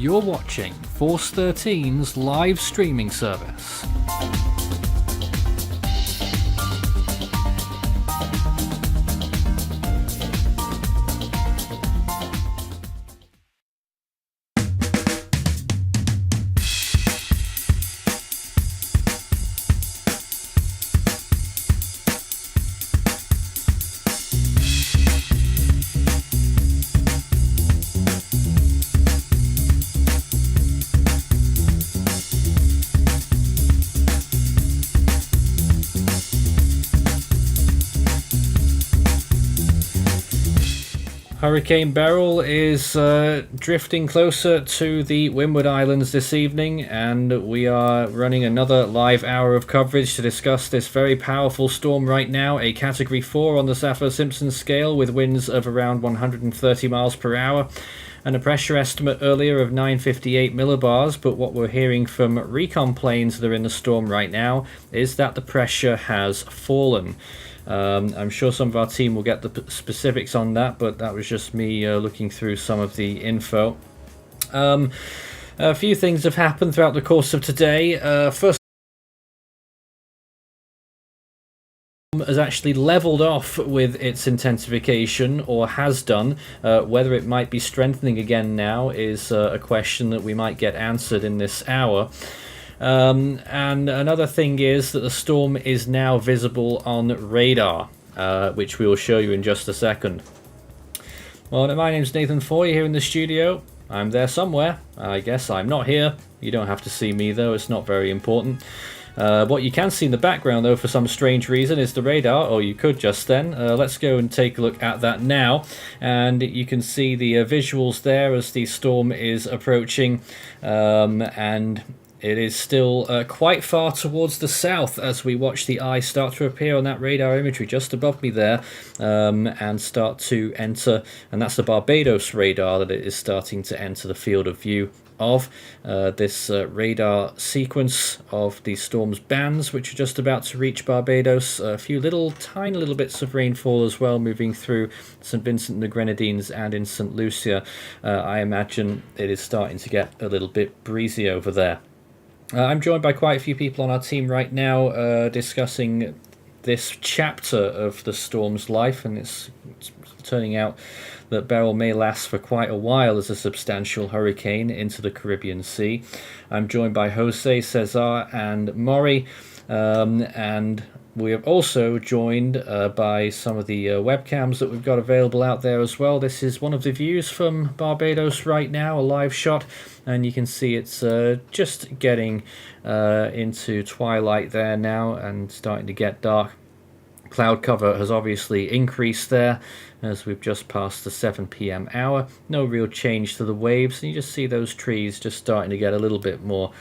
You're watching Force 13's live streaming service. Hurricane Beryl is drifting closer to the Windward Islands this evening, and we are running another live hour of coverage to discuss this very powerful storm right now, a Category 4 on the Saffir-Simpson scale with winds of around 130 miles per hour and a pressure estimate earlier of 958 millibars, but what we're hearing from recon planes that are in the storm right now is that the pressure has fallen. I'm sure some of our team will get the specifics on that, but that was just me looking through some of the info. A few things have happened throughout the course of today. First, has actually leveled off with its intensification, or has done. Whether it might be strengthening again now is a question that we might get answered in this hour. And another thing is that the storm is now visible on radar, which we will show you in just a second. Well, my name's Nathan Foy here in the studio. I'm there somewhere. I guess I'm not here. You don't have to see me though, it's not very important. What you can see in the background though, for some strange reason, is the radar, or you could just then. Let's go and take a look at that now, and you can see the visuals there as the storm is approaching, and it is still quite far towards the south as we watch the eye start to appear on that radar imagery just above me there, and start to enter, and that's the Barbados radar that it is starting to enter the field of view of. This radar sequence of the storm's bands, which are just about to reach Barbados. A few tiny little bits of rainfall as well moving through St Vincent and the Grenadines and in St Lucia. I imagine it is starting to get a little bit breezy over there. I'm joined by quite a few people on our team right now discussing this chapter of the storm's life, and it's turning out that Beryl may last for quite a while as a substantial hurricane into the Caribbean Sea. I'm joined by Jose, Cesar, and Maury, and we are also joined by some of the webcams that we've got available out there as well. This is one of the views from Barbados right now, a live shot, and you can see it's just getting into twilight there now and starting to get dark. Cloud cover has obviously increased there as we've just passed the 7 p.m. hour. No real change to the waves, and you just see those trees just starting to get a little bit more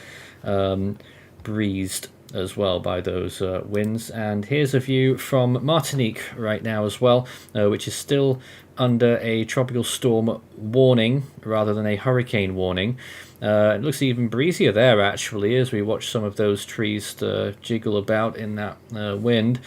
breezed as well by those winds. And here's a view from Martinique right now as well, which is still under a tropical storm warning rather than a hurricane warning. It looks even breezier there actually as we watch some of those trees jiggle about in that wind.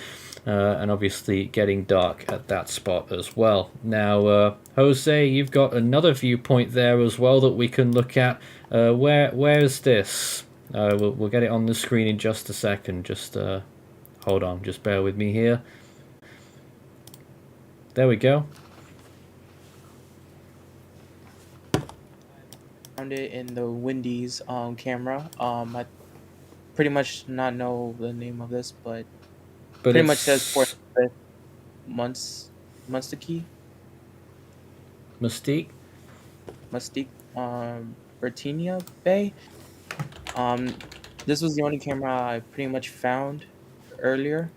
And obviously getting dark at that spot as well. Now, Jose, you've got another viewpoint there as well that we can look at. Where is this? We'll get it on the screen in just a second. Just hold on, just bear with me here. There we go. Found it in the Windies camera. I pretty much not know the name of this, but pretty much says fourth Mustique. Bertinia Bay. This was the only camera I pretty much found earlier.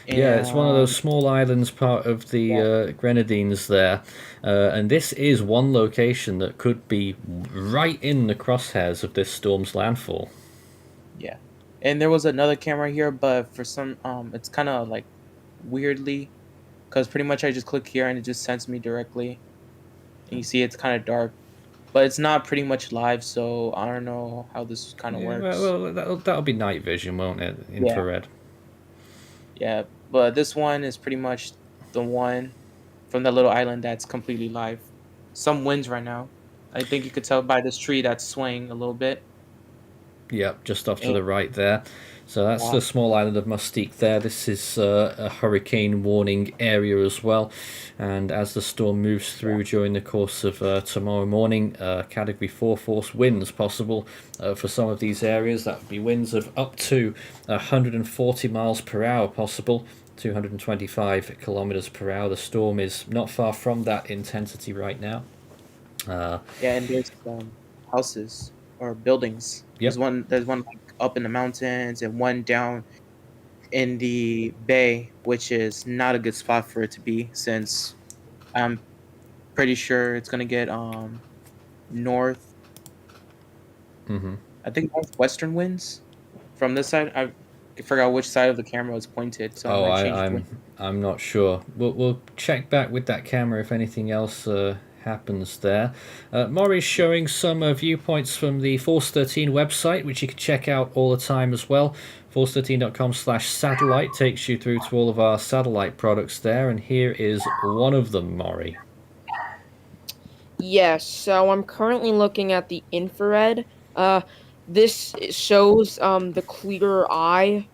Yeah, it's one of those small islands, part of the Grenadines there, and this is one location that could be right in the crosshairs of this storm's landfall. Yeah, and there was another camera here, but for some, it's kind of like weirdly, because pretty much I just click here and it just sends me directly, and you see it's kind of dark, but it's not pretty much live, so I don't know how this kind of works. Well, that'll be night vision, won't it? Infrared. Yeah, but this one is pretty much the one from the little island that's completely live. Some winds right now. I think you could tell by this tree that's swaying a little bit. Yep, just off to And, the right there. So that's yeah, the small island of Mustique there. This is a hurricane warning area as well. And as the storm moves through during the course of tomorrow morning, Category 4 force winds possible for some of these areas. That would be winds of up to 140 miles per hour possible. 225 kilometers per hour. The storm is not far from that intensity right now. yeah, and there's houses or buildings. Yep. There's one like up in the mountains and one down in the bay, which is not a good spot for it to be since I'm pretty sure it's gonna get north. Mm-hmm. I think northwestern winds from this side. I forgot which side of the camera was pointed, so I Oh, might change it. I'm not sure. We'll check back with that camera if anything else happens there. Maury's showing some viewpoints from the Force 13 website, which you can check out all the time as well. Force13.com/satellite takes you through to all of our satellite products there, and here is one of them, Maury. Yes, so I'm currently looking at the infrared. This shows the clear eye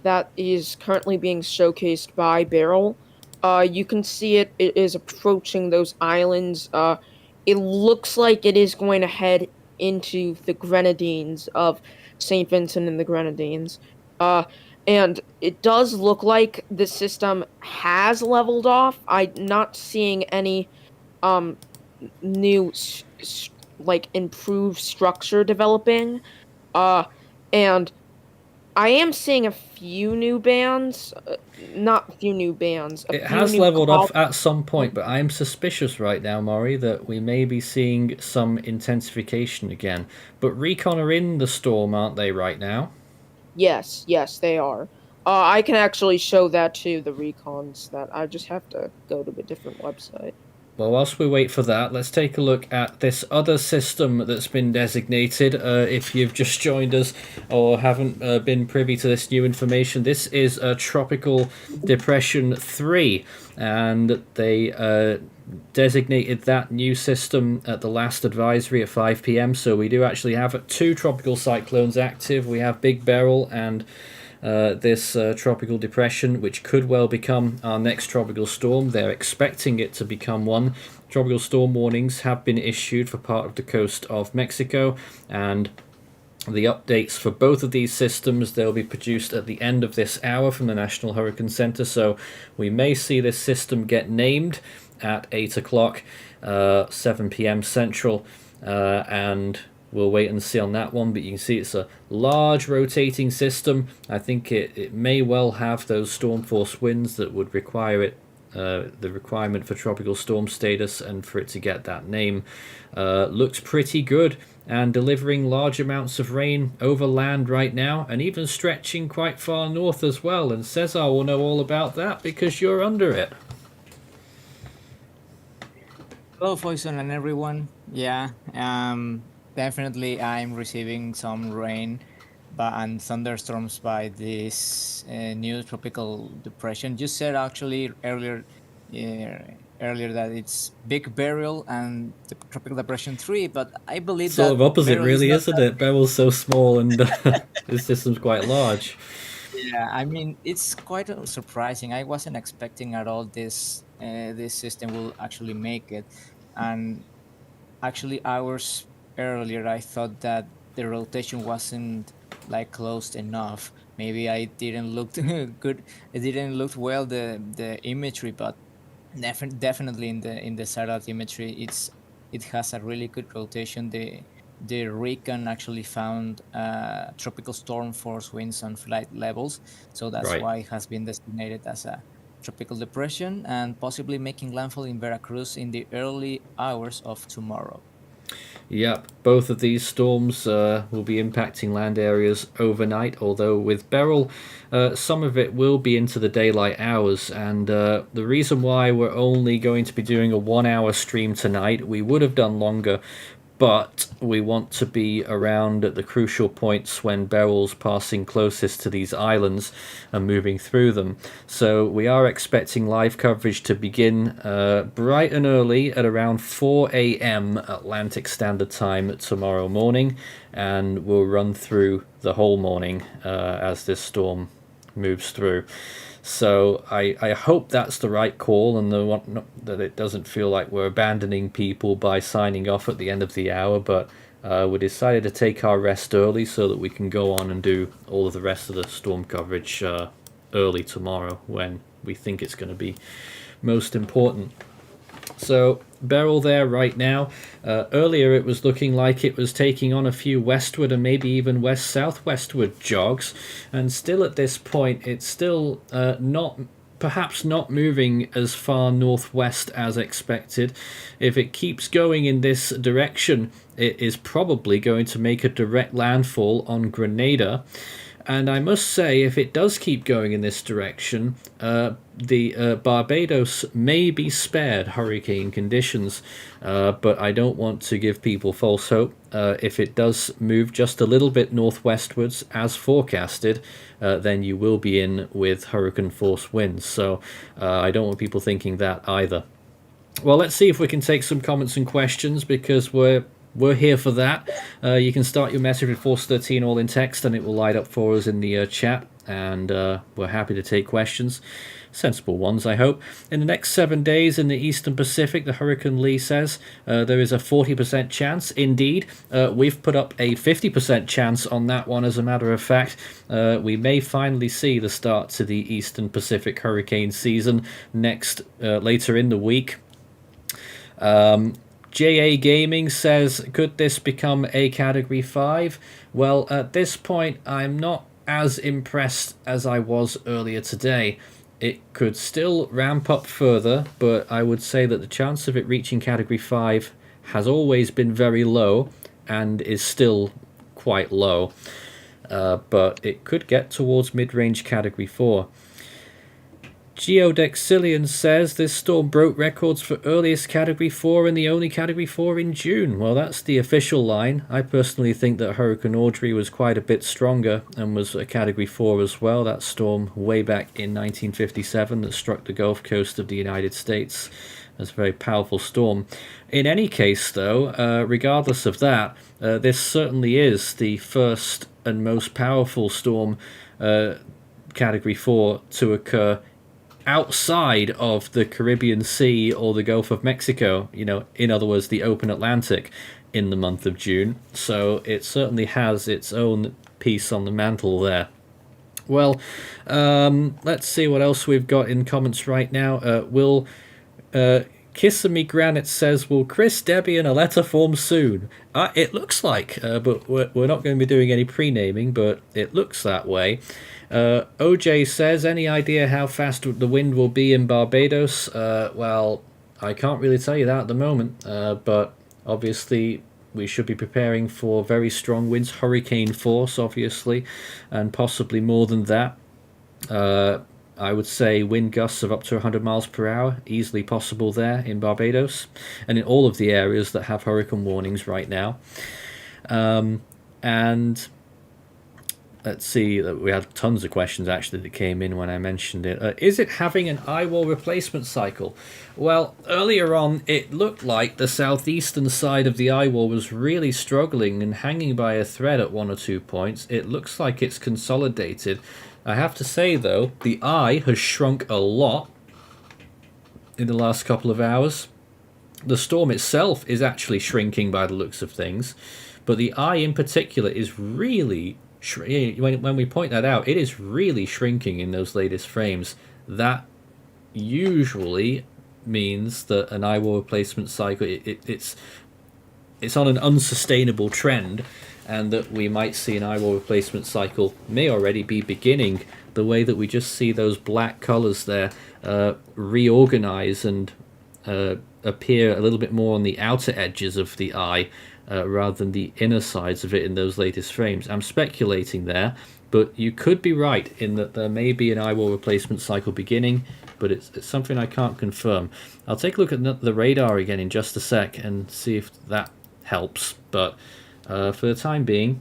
that is currently being showcased by Beryl. You can see it is approaching those islands. It looks like it is going to head into the Grenadines of St. Vincent and the Grenadines. Uh, and it does look like the system has leveled off. I'm not seeing any um new like improved structure developing, and I am seeing a few new bands, not a few new bands, a It few has new leveled off at some point, but I'm suspicious right now, Maury, that we may be seeing some intensification again. But Recon are in the storm, aren't they, right now? Yes, yes, they are. I can actually show that to the recons. That I just have to go to a different website. Well, whilst we wait for that, let's take a look at this other system that's been designated. If you've just joined us or haven't been privy to this new information, this is a Tropical Depression 3, and they designated that new system at the last advisory at 5 p.m. So we do actually have two tropical cyclones active. We have Big Beryl and this tropical depression, which could well become our next tropical storm. They're expecting it to become one. Tropical storm warnings have been issued for part of the coast of Mexico, and the updates for both of these systems, they'll be produced at the end of this hour from the National Hurricane Center. So we may see this system get named at 8 o'clock, 7 p.m. Central, and we'll wait and see on that one, but you can see it's a large rotating system. I think it may well have those storm force winds that would require it, the requirement for tropical storm status, and for it to get that name. Looks pretty good, and delivering large amounts of rain over land right now, and even stretching quite far north as well. And Cesar will know all about that because you're under it. Hello, Foison and everyone. Yeah, definitely I'm receiving some rain and thunderstorms by this new tropical depression. You said actually earlier that it's Big Beryl and the tropical depression 3, but I believe Sort that of opposite, Beryl really, is isn't it? Beryl's so small and this system's quite large. Yeah, I mean it's quite surprising. I wasn't expecting at all this system will actually make it, and actually hours earlier I thought that the rotation wasn't like closed enough. Maybe I didn't look good. It didn't look well the imagery, but definitely in the satellite imagery, it has a really good rotation. The recon actually found tropical storm force winds on flight levels, so that's Right. why it has been designated as a tropical depression and possibly making landfall in Veracruz in the early hours of tomorrow. Yep, both of these storms will be impacting land areas overnight, although with Beryl, some of it will be into the daylight hours. And the reason why we're only going to be doing a 1 hour stream tonight, we would have done longer, but we want to be around at the crucial points when Beryl's passing closest to these islands and moving through them. So we are expecting live coverage to begin bright and early at around 4 a.m. Atlantic Standard Time tomorrow morning, and we'll run through the whole morning as this storm moves through. So I hope that's the right call, and that it doesn't feel like we're abandoning people by signing off at the end of the hour, but we decided to take our rest early so that we can go on and do all of the rest of the storm coverage early tomorrow when we think it's going to be most important. So Beryl there right now. Earlier it was looking like it was taking on a few westward and maybe even west-southwestward jogs, and still at this point it's still perhaps not moving as far northwest as expected. If it keeps going in this direction, it is probably going to make a direct landfall on Grenada. And I must say, if it does keep going in this direction, the Barbados may be spared hurricane conditions, but I don't want to give people false hope. If it does move just a little bit northwestwards as forecasted, then you will be in with hurricane force winds. So I don't want people thinking that either. Well, let's see if we can take some comments and questions, because we're here for that. You can start your message with Force 13 all in text, and it will light up for us in the chat, and we're happy to take questions. Sensible ones, I hope. In the next 7 days in the Eastern Pacific, the Hurricane Lee says, there is a 40% chance. Indeed, we've put up a 50% chance on that one, as a matter of fact. We may finally see the start to the Eastern Pacific hurricane season later in the week. JA Gaming says, could this become a Category 5? Well, at this point, I'm not as impressed as I was earlier today. It could still ramp up further, but I would say that the chance of it reaching Category 5 has always been very low and is still quite low. But it could get towards mid-range Category 4. Geodexillion says this storm broke records for earliest Category 4 and the only Category 4 in June. Well, that's the official line. I personally think that Hurricane Audrey was quite a bit stronger and was a Category 4 as well. That storm way back in 1957 that struck the Gulf Coast of the United States. That's a very powerful storm. In any case, though, regardless of that, this certainly is the first and most powerful storm, Category 4, to occur outside of the Caribbean Sea or the Gulf of Mexico, in other words, the open Atlantic, in the month of June. So it certainly has its own piece on the mantle there. Well, let's see what else we've got in comments right now. Kissimmee Granite says, will Chris, Debbie and Aletta form soon? It looks like, but we're not going to be doing any pre-naming, but it looks that way. OJ says, any idea how fast the wind will be in Barbados? Well, I can't really tell you that at the moment, but obviously we should be preparing for very strong winds, hurricane force, obviously, and possibly more than that. I would say wind gusts of up to 100 miles per hour, easily possible there in Barbados, and in all of the areas that have hurricane warnings right now. And let's see, we had tons of questions actually that came in when I mentioned it. Is it having an eye wall replacement cycle? Well, earlier on it looked like the southeastern side of the eye wall was really struggling and hanging by a thread at 1 or 2 points. It looks like it's consolidated. I have to say though, the eye has shrunk a lot in the last couple of hours. The storm itself is actually shrinking by the looks of things, but the eye in particular is really when we point that out, it is really shrinking in those latest frames. That usually means that an eye wall replacement cycle, it's on an unsustainable trend, and that we might see an eye wall replacement cycle may already be beginning, the way that we just see those black colors there reorganize and appear a little bit more on the outer edges of the eye rather than the inner sides of it in those latest frames. I'm speculating there, but you could be right in that there may be an eye wall replacement cycle beginning, but it's something I can't confirm. I'll take a look at the radar again in just a sec and see if that helps. But for the time being,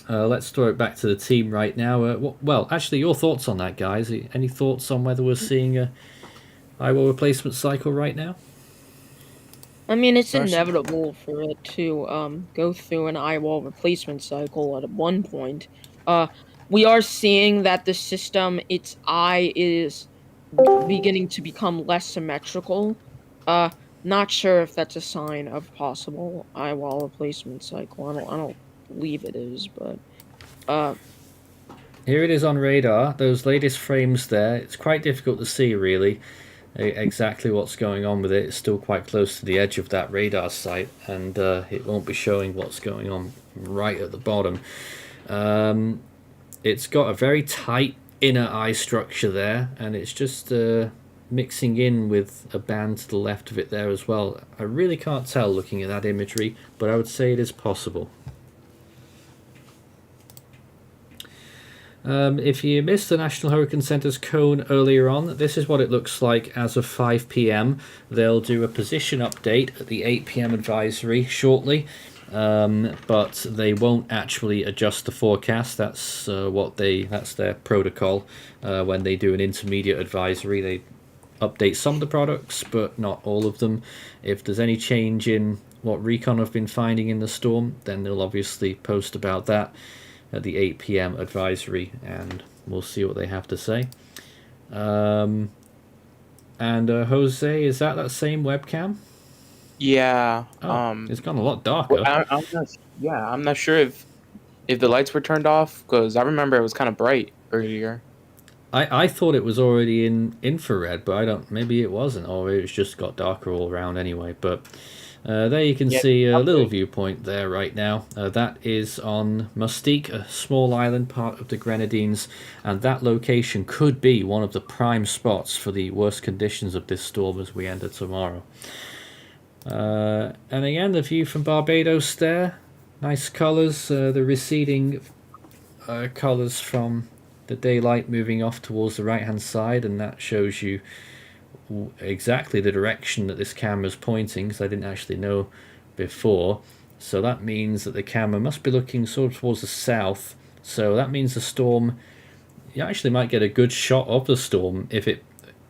let's throw it back to the team right now. Well, actually, your thoughts on that, guys? Any thoughts on whether we're seeing a eyewall replacement cycle right now? I mean, it's First- inevitable for it to go through an eyewall replacement cycle at one point. We are seeing that the system, its eye is beginning to become less symmetrical. Not sure if that's a sign of possible eyewall replacement cycle. I don't believe it is, but Here it is on radar. Those latest frames there. It's quite difficult to see, really, exactly what's going on with it. It's still quite close to the edge of that radar site, and it won't be showing what's going on right at the bottom. It's got a very tight inner eye structure there, and it's just mixing in with a band to the left of it there as well. I really can't tell looking at that imagery, but I would say it is possible. If you missed the National Hurricane Centre's cone earlier on, this is what it looks like as of 5 p.m. They'll do a position update at the 8 p.m. advisory shortly, but they won't actually adjust the forecast. That's that's their protocol. When they do an intermediate advisory, they update some of the products, but not all of them. If there's any change in what recon have been finding in the storm, then they'll obviously post about that at the 8 p.m. advisory, and we'll see what they have to say. And Jose, is that same webcam? Yeah. Oh, it's gone a lot darker. I'm not sure if the lights were turned off, because I remember it was kind of bright earlier. I thought it was already in infrared, but maybe it wasn't, or it's just got darker all around anyway. But there you can see a little viewpoint there right now. That is on Mustique, a small island part of the Grenadines, and that location could be one of the prime spots for the worst conditions of this storm as we enter tomorrow. And again, the view from Barbados there. Nice colours, the receding colours from the daylight moving off towards the right hand side, and that shows you exactly the direction that this camera is pointing, because I didn't actually know before. So that means that the camera must be looking sort of towards the south, so that means the storm, you actually might get a good shot of the storm if it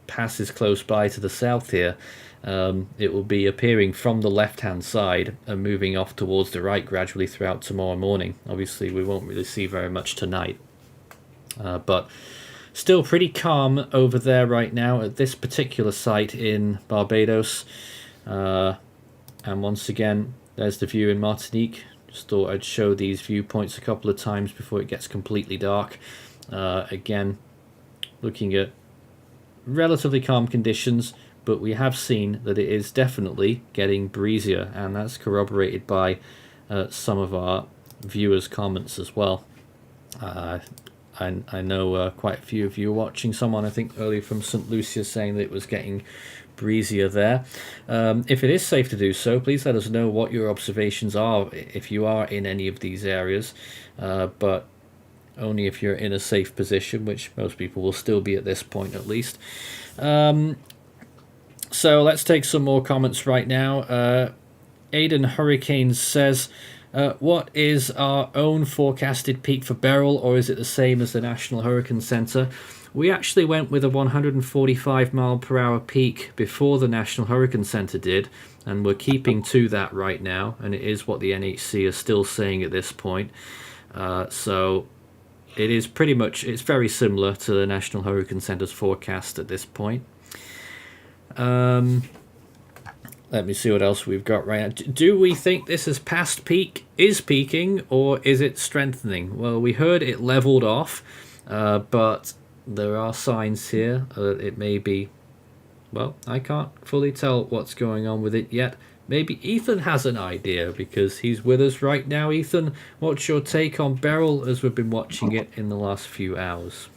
passes close by to the south here. It will be appearing from the left hand side and moving off towards the right gradually throughout tomorrow morning. Obviously we won't really see very much tonight, but still pretty calm over there right now at this particular site in Barbados. And once again, there's the view in Martinique. Just thought I'd show these viewpoints a couple of times before it gets completely dark. Again, looking at relatively calm conditions, but we have seen that it is definitely getting breezier, and that's corroborated by some of our viewers' comments as well. I know quite a few of you are watching. Someone, I think, earlier from St. Lucia saying that it was getting breezier there. If it is safe to do so, please let us know what your observations are if you are in any of these areas, but only if you're in a safe position, which most people will still be at this point at least. So let's take some more comments right now. Aiden Hurricanes says, what is our own forecasted peak for Beryl, or is it the same as the National Hurricane Center? We actually went with a 145 mile per hour peak before the National Hurricane Center did, and we're keeping to that right now, and it is what the NHC is still saying at this point. So it is pretty much, it's very similar to the National Hurricane Center's forecast at this point. Let me see what else we've got right now. Do we think this is past peak, is peaking, or is it strengthening? Well, we heard it leveled off, but there are signs here that it may be, well, I can't fully tell what's going on with it yet. Maybe Ethan has an idea because he's with us right now. Ethan, what's your take on Beryl as we've been watching it in the last few hours?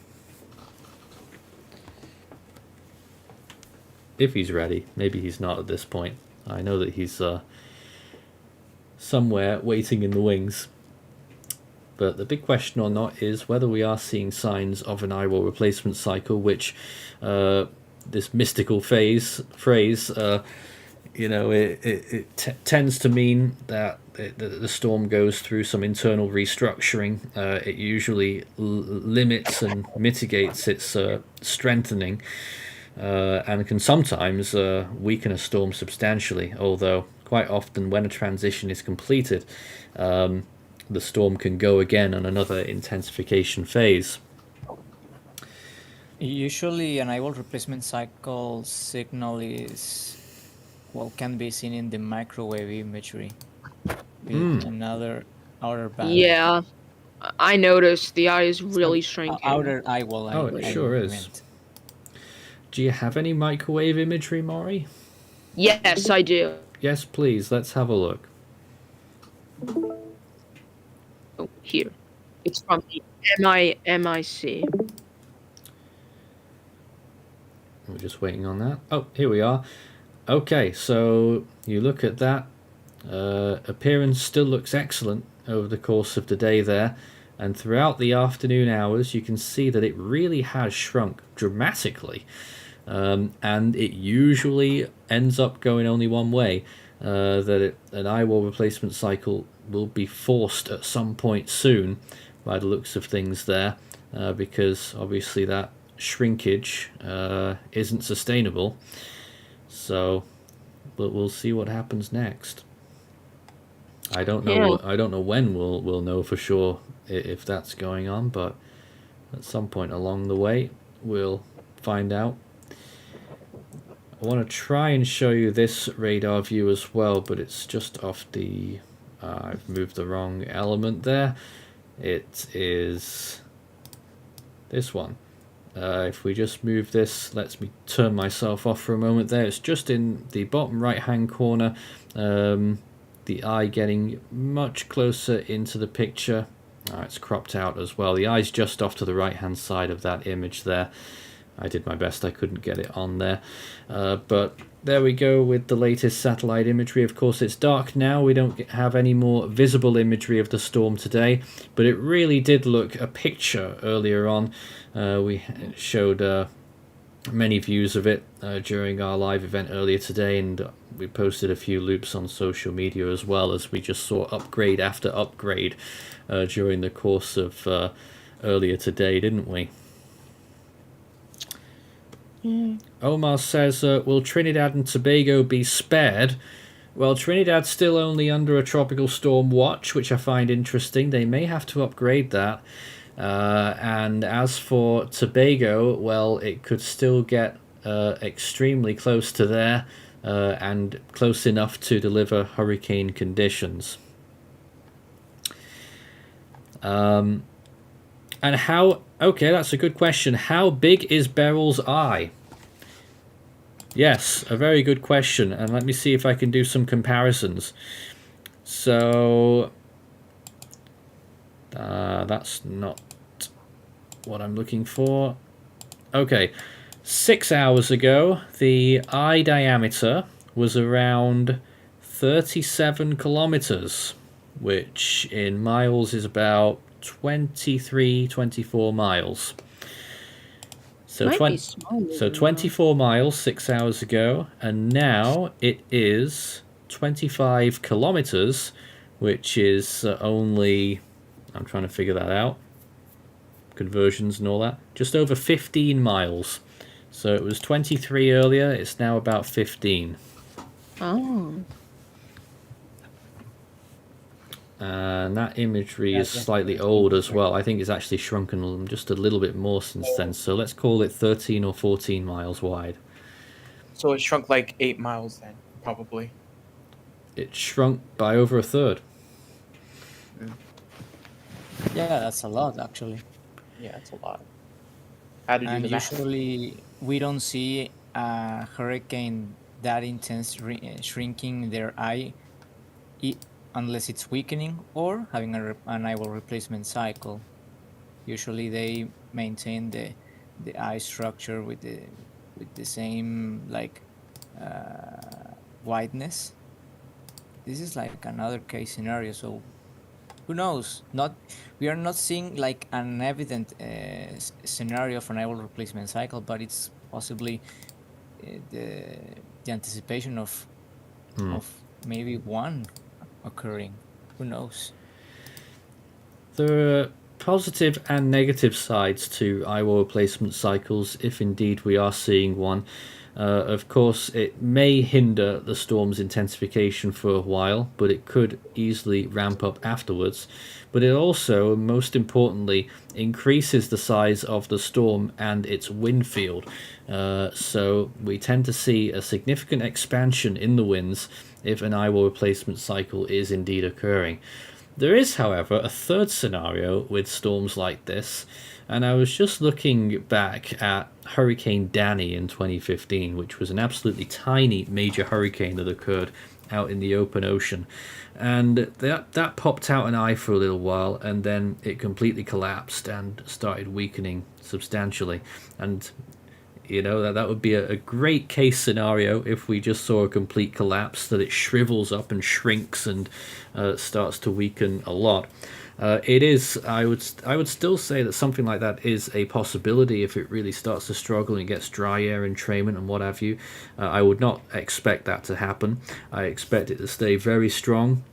If he's ready. Maybe he's not at this point. I know that he's somewhere waiting in the wings. But the big question or not is whether we are seeing signs of an eyewall replacement cycle, which this mystical phrase it tends to mean that the storm goes through some internal restructuring. It usually limits and mitigates its strengthening, and can sometimes weaken a storm substantially, although quite often when a transition is completed, the storm can go again on another intensification phase. Usually, an eyeball replacement cycle signal can be seen in the microwave imagery with another outer band. Yeah, I noticed the eye is really So, shrinking. outer eyeball. Oh, it I sure is. meant. Do you have any microwave imagery, Maury? Yes, I do. Yes, please. Let's have a look. Oh, here. It's from the MIC. We're just waiting on that. Oh, here we are. Okay, so you look at that. Appearance still looks excellent over the course of the day there. And throughout the afternoon hours, you can see that it really has shrunk dramatically. And it usually ends up going only one way. An eyewall replacement cycle will be forced at some point soon, by the looks of things there, because obviously that shrinkage isn't sustainable. So, but we'll see what happens next. I don't know. Yeah. I don't know when we'll know for sure if that's going on, but at some point along the way, we'll find out. I want to try and show you this radar view as well, but it's just off the... I've moved the wrong element there. It is this one. If we just move this, lets me turn myself off for a moment there. It's just in the bottom right hand corner. The eye getting much closer into the picture. It's cropped out as well. The eye's just off to the right hand side of that image there. I did my best, I couldn't get it on there. But there we go with the latest satellite imagery. Of course, it's dark now. We don't have any more visible imagery of the storm today, but it really did look a picture earlier on. We showed many views of it during our live event earlier today, and we posted a few loops on social media as well, as we just saw upgrade after upgrade during the course of earlier today, didn't we? Omar says, will Trinidad and Tobago be spared? Well, Trinidad's still only under a tropical storm watch, which I find interesting. They may have to upgrade that. And as for Tobago, well, it could still get extremely close to there and close enough to deliver hurricane conditions. And how... Okay, that's a good question. How big is Beryl's eye? Yes, a very good question. And let me see if I can do some comparisons. So... that's not what I'm looking for. Okay, 6 hours ago, the eye diameter was around 37 kilometers, which in miles is about 24 miles. So, so 24 miles 6 hours ago, and now it is 25 kilometers, which is only... I'm trying to figure that out. Conversions and all that. Just over 15 miles. So it was 23 earlier. It's now about 15. Oh. And that imagery is slightly old as well. I think it's actually shrunken just a little bit more since then. So let's call it 13 or 14 miles wide. So it shrunk like 8 miles then, probably. It shrunk by over a third. Yeah, that's a lot, actually. Yeah, that's a lot. How to do And the math? usually we don't see a hurricane that intense shrinking their eye unless it's weakening or having an eyeball replacement cycle. Usually they maintain the eye structure with the same like wideness. This is like another case scenario, so who knows? We are not seeing like an evident scenario for an eyeball replacement cycle, but it's possibly the anticipation of of maybe one occurring. Who knows? There are positive and negative sides to IWO replacement cycles, if indeed we are seeing one. Of course, it may hinder the storm's intensification for a while, but it could easily ramp up afterwards. But it also, most importantly, increases the size of the storm and its wind field. So we tend to see a significant expansion in the winds if an IWO replacement cycle is indeed occurring. There is, however, a third scenario with storms like this, and I was just looking back at Hurricane Danny in 2015, which was an absolutely tiny major hurricane that occurred out in the open ocean. And that popped out an eye for a little while, and then it completely collapsed and started weakening substantially. And you know, that would be a great case scenario if we just saw a complete collapse, that it shrivels up and shrinks and starts to weaken a lot. It is, I would still say that something like that is a possibility if it really starts to struggle and gets dry air entrainment and what have you. I would not expect that to happen. I expect it to stay very strong,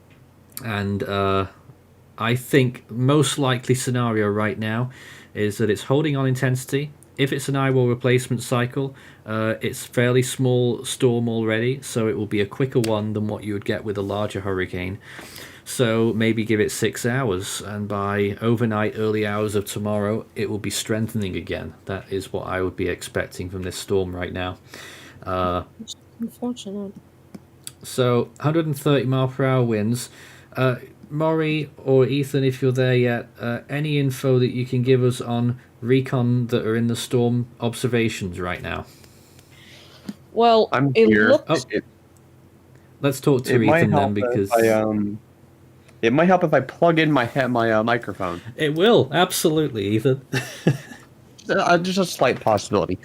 and I think most likely scenario right now is that it's holding on intensity. If it's an IWO replacement cycle, it's fairly small storm already, so it will be a quicker one than what you would get with a larger hurricane. So maybe give it 6 hours, and by overnight, early hours of tomorrow, it will be strengthening again. That is what I would be expecting from this storm right now. Unfortunate. So 130 mile per hour winds. Maury or Ethan, if you're there yet, any info that you can give us on recon that are in the storm observations right now? Well, I'm it here. looks Let's talk to Ethan then, because it might help if I plug in my microphone. it will, absolutely, Ethan. Just a slight possibility.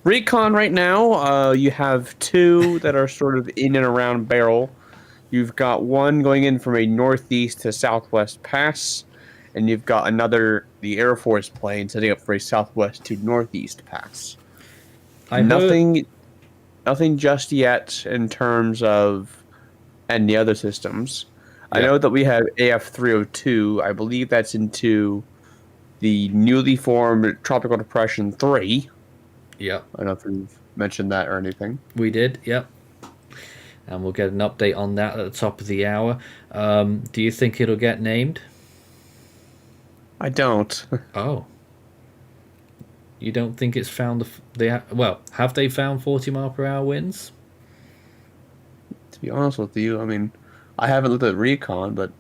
Recon right now, you have two that are sort of in and around Beryl. You've got one going in from a northeast to southwest pass, and you've got another, the Air Force plane, setting up for a southwest to northeast pass. Nothing just yet in terms of any other systems. Yeah. I know that we have AF302. I believe that's into the newly formed Tropical Depression 3. Yep. I don't know if you've mentioned that or anything. We did, yep. And we'll get an update on that at the top of the hour. Do you think it'll get named? I don't. Oh. You don't think it's found have they found 40 mile per hour winds? To be honest with you, I mean, I haven't looked at Recon, but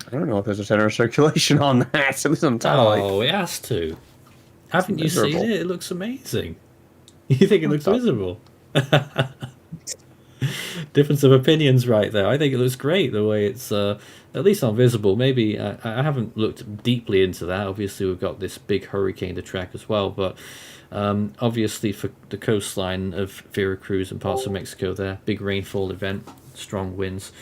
I don't know if there's a center of circulation on that. At least I'm Oh, it has to. Haven't you seen it? It looks amazing. You think it looks miserable? Difference of opinions right there. I think it looks great the way it's at least not visible. Maybe I haven't looked deeply into that. Obviously we've got this big hurricane to track as well, but obviously for the coastline of Veracruz and parts of Mexico there, big rainfall event, strong winds.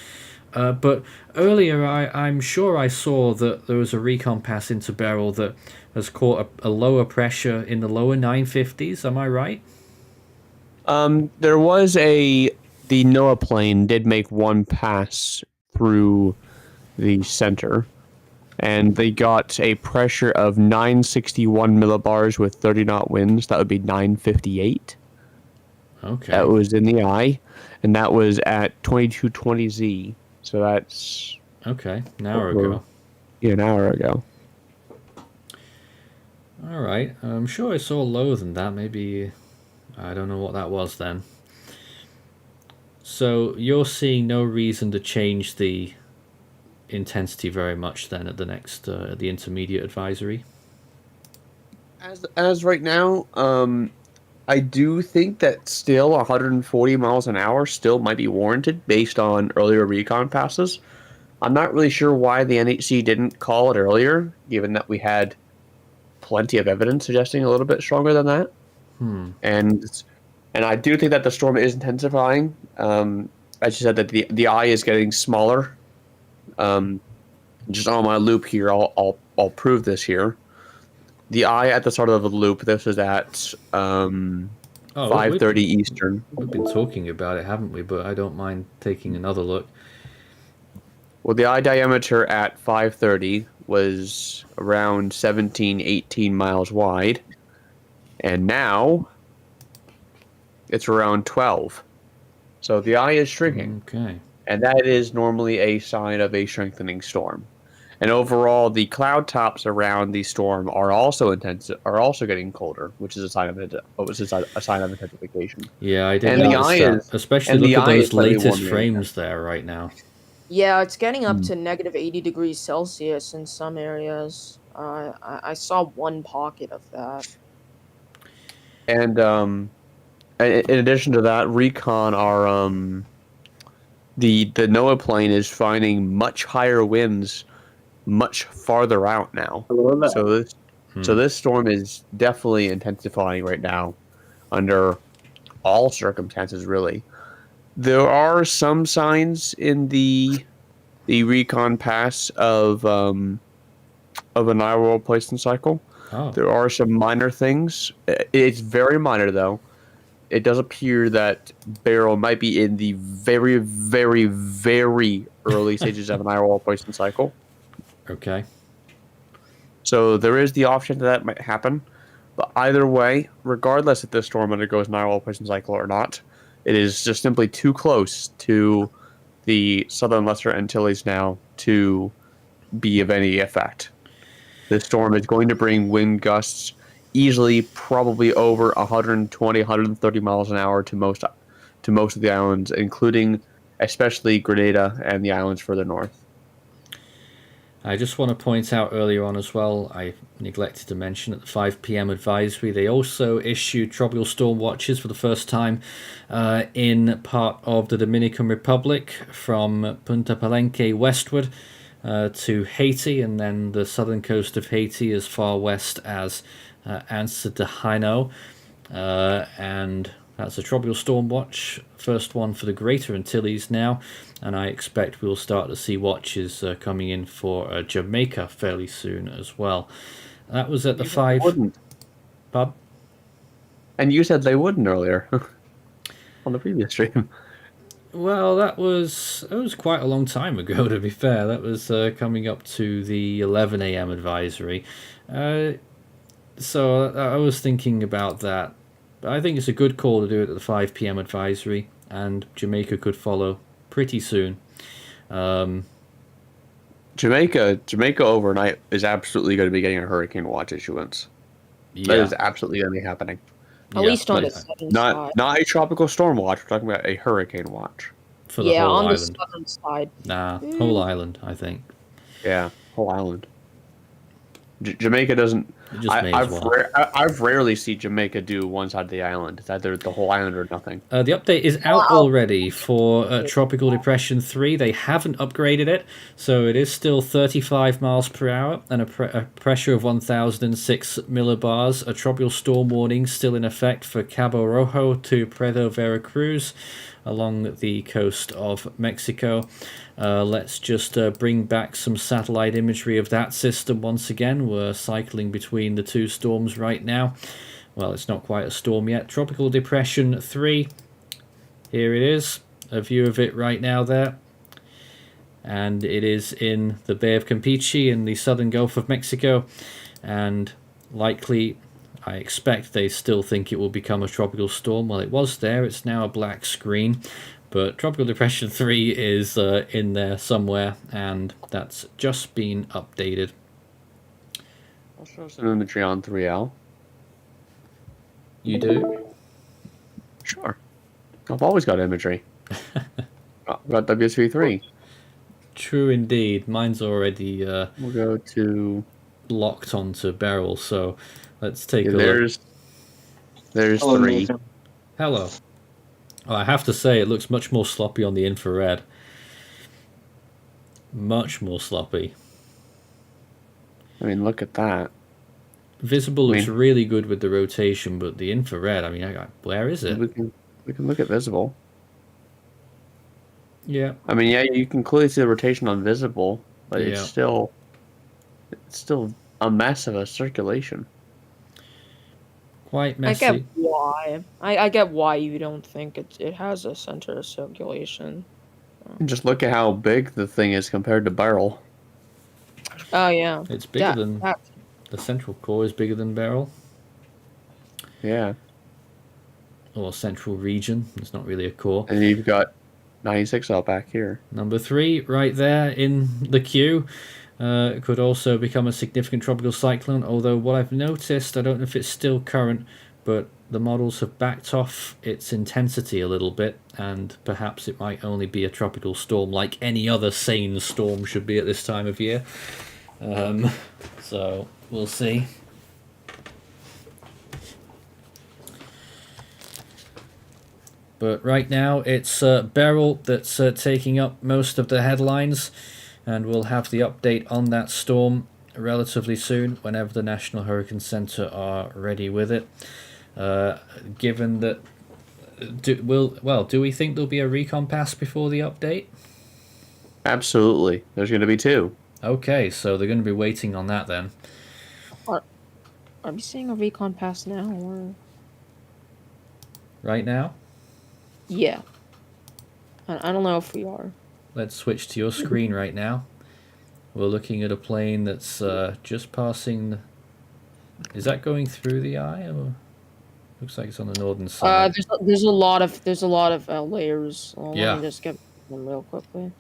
But earlier I'm sure I saw that there was a recon pass into Beryl that has caught a lower pressure in the lower 950s. Am I right? There was the NOAA plane did make one pass through the center, and they got a pressure of 961 millibars with 30 knot winds. That would be 958. Okay. That was in the eye, and that was at 2220Z. So that's okay, an hour ago. Yeah, an hour ago. All right. I'm sure I saw lower than that. Maybe I don't know what that was then. So you're seeing no reason to change the intensity very much then at the next the intermediate advisory. As right now, I do think that still 140 miles an hour still might be warranted based on earlier recon passes. I'm not really sure why the NHC didn't call it earlier, given that we had plenty of evidence suggesting a little bit stronger than that. And I do think that the storm is intensifying. As you said, that the eye is getting smaller. Just on my loop here, I'll prove this here. The eye at the start of the loop. This is at Oh, 5:30 Eastern. we've been talking about it, haven't we? But I don't mind taking another look. Well, the eye diameter at 5:30 was around 17, 18 miles wide, and now it's around 12. So the eye is shrinking, Okay. and that is normally a sign of a strengthening storm. And overall, the cloud tops around the storm are also getting colder, which is a sign of a sign of intensification. Yeah, I did And the notice eye that. is- Especially and look the at eye is those slightly latest warming. frames there right now. Yeah, it's getting up to negative 80 degrees Celsius in some areas. I saw one pocket of that. And in addition to that, recon are the NOAA plane is finding much higher winds much farther out now. So this storm is definitely intensifying right now under all circumstances, really. There are some signs in the recon pass of an eye replacement cycle. Oh, There are some minor things. It's very minor, though. It does appear that Beryl might be in the very, very, very early stages of an eye replacement cycle. okay. So there is the option that might happen. But either way, regardless if this storm undergoes an eye replacement cycle or not, it is just simply too close to the southern Lesser Antilles now to be of any effect. This storm is going to bring wind gusts easily probably over 120, 130 miles an hour to most of the islands, including especially Grenada and the islands further north. I just want to point out earlier on as well, I neglected to mention at the 5 p.m. advisory, they also issued tropical storm watches for the first time in part of the Dominican Republic from Punta Palenque westward to Haiti, and then the southern coast of Haiti as far west as Anse de Haino. And that's a tropical storm watch, first one for the Greater Antilles now, and I expect we'll start to see watches coming in for Jamaica fairly soon as well. That was at the 5. Wouldn't. Pub? And you said they wouldn't earlier on the previous stream. Well, that was quite a long time ago, to be fair. That was coming up to the 11 a.m. advisory. So I was thinking about that. I think it's a good call to do it at the 5 p.m. advisory, and Jamaica could follow pretty soon. Jamaica overnight is absolutely going to be getting a hurricane watch issuance. That is absolutely going to be happening. At least on but the southern side. Not a tropical storm watch. We're talking about a hurricane watch. for the Yeah, whole on the island. southern side. Nah, whole island, I think. Yeah, whole island. Jamaica doesn't. It just may as well. I've rarely seen Jamaica do one side of the island. It's either the whole island or nothing. The update is out already for Tropical Depression 3. They haven't upgraded it, so it is still 35 miles per hour and a pressure of 1,006 millibars. A tropical storm warning still in effect for Cabo Rojo to Puerto Veracruz along the coast of Mexico. Let's just bring back some satellite imagery of that system once again. We're cycling between the two storms right now. Well, it's not quite a storm yet. Tropical Depression 3. Here it is. A view of it right now there. And it is in the Bay of Campeche in the southern Gulf of Mexico. And likely, I expect they still think it will become a tropical storm. Well, it was there. It's now a black screen. But Tropical Depression 3 is in there somewhere. And that's just been updated. I'll show some imagery on 3L. You do? Sure. I've always got imagery. I've got WSV3. True indeed. Mine's already We'll go to... locked onto Beryl, so let's take a look. There's Hello, 3. Nathan. Hello. Well, I have to say, it looks much more sloppy on the infrared. Much more sloppy. I mean, look at that. Visible looks really good with the rotation, but the infrared, I mean, where is it? We can look at visible. Yeah. I mean, yeah, you can clearly see the rotation on visible, but Yeah. it's still a mess of a circulation. Quite I get messy. why. I get why you don't think it has a center of circulation. And just look at how big the thing is compared to Beryl. Oh yeah. It's bigger than that the central core is bigger than Beryl, Yeah. or central region. It's not really a core. And you've got 96 out back here. Number 3, right there in the queue, could also become a significant tropical cyclone. Although what I've noticed, I don't know if it's still current, but the models have backed off its intensity a little bit, and perhaps it might only be a tropical storm like any other sane storm should be at this time of year. So we'll see. But right now it's Beryl that's taking up most of the headlines, and we'll have the update on that storm relatively soon whenever the National Hurricane Center are ready with it. Given that, do we think there'll be a recon pass before the update? Absolutely. There's going to be 2. Okay, so they're going to be waiting on that then. Are we seeing a recon pass now or? Right now, Yeah. I don't know if we are. let's switch to your screen right now. We're looking at a plane that's just passing. Is that going through the eye, or looks like it's on the northern side? There's a lot of layers. Yeah. Let me just get them real quickly.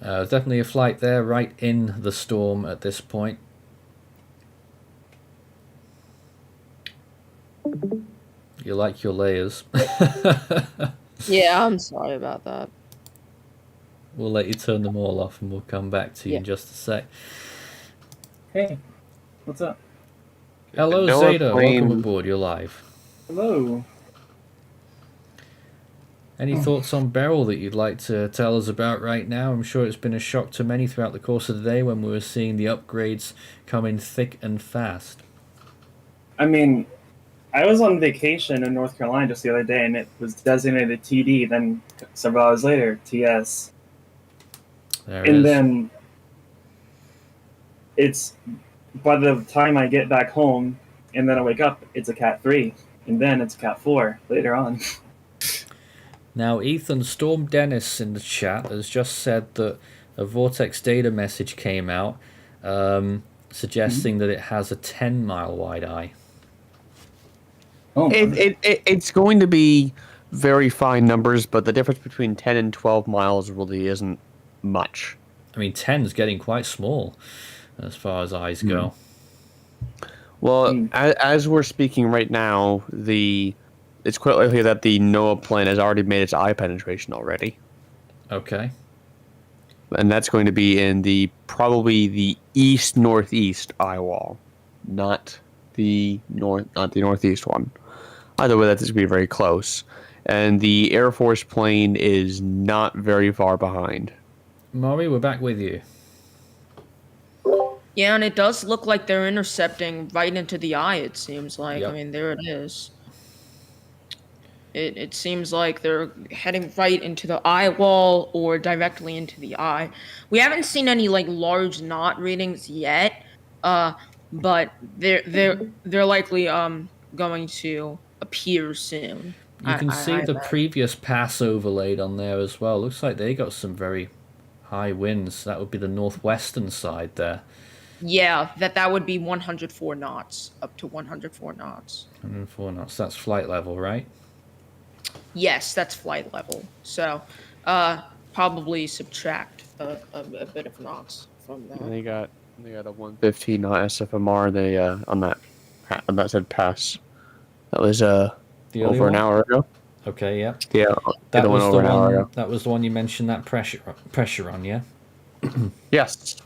There's definitely a flight there, right in the storm at this point. You like your layers. Yeah, I'm sorry about that. We'll let you turn them all off, and we'll come back to you in just a sec. Hey, what's up? Hello, Noah Zeta. Plain. Welcome aboard. You're live. Hello. Any thoughts on Beryl that you'd like to tell us about right now? I'm sure it's been a shock to many throughout the course of the day when we were seeing the upgrades come in thick and fast. I mean, I was on vacation in North Carolina just the other day, and it was designated TD. Then several hours later, TS, There it and is. then it's by the time I get back home, and then I wake up, it's a Cat 3, and then it's a Cat 4 later on. Now, Ethan Storm Dennis in the chat has just said that a Vortex data message came out suggesting that it has a 10-mile wide eye. Oh, It's going to be very fine numbers, but the difference between 10 and 12 miles really isn't much. I mean, 10's getting quite small as far as eyes go. Well, as we're speaking right now, it's quite likely that the NOAA plane has already made its eye penetration already. Okay. And that's going to be in probably the east-northeast eye wall, not the northeast one. Either way, that's going to be very close. And the Air Force plane is not very far behind. Maury, we're back with you. Yeah, and it does look like they're intercepting right into the eye, it seems like. Yep. I mean, there it is. It seems like they're heading right into the eye wall or directly into the eye. We haven't seen any like large knot readings yet, but they're likely going to appear soon. You can see the bet. previous pass overlaid on there as well. Looks like they got some very high winds. That would be the northwestern side there. Yeah, that would be 104 knots, up to 104 knots. 104 knots. That's flight level, right? Yes, that's flight level. So, probably subtract a bit of knots from that. And they got a 115 knot SFMR. They on that said pass. That was The early over one? an hour ago. Okay, yeah. Yeah, That the was one the over an hour one. ago. That was the one you mentioned. That pressure on, yeah. Yes.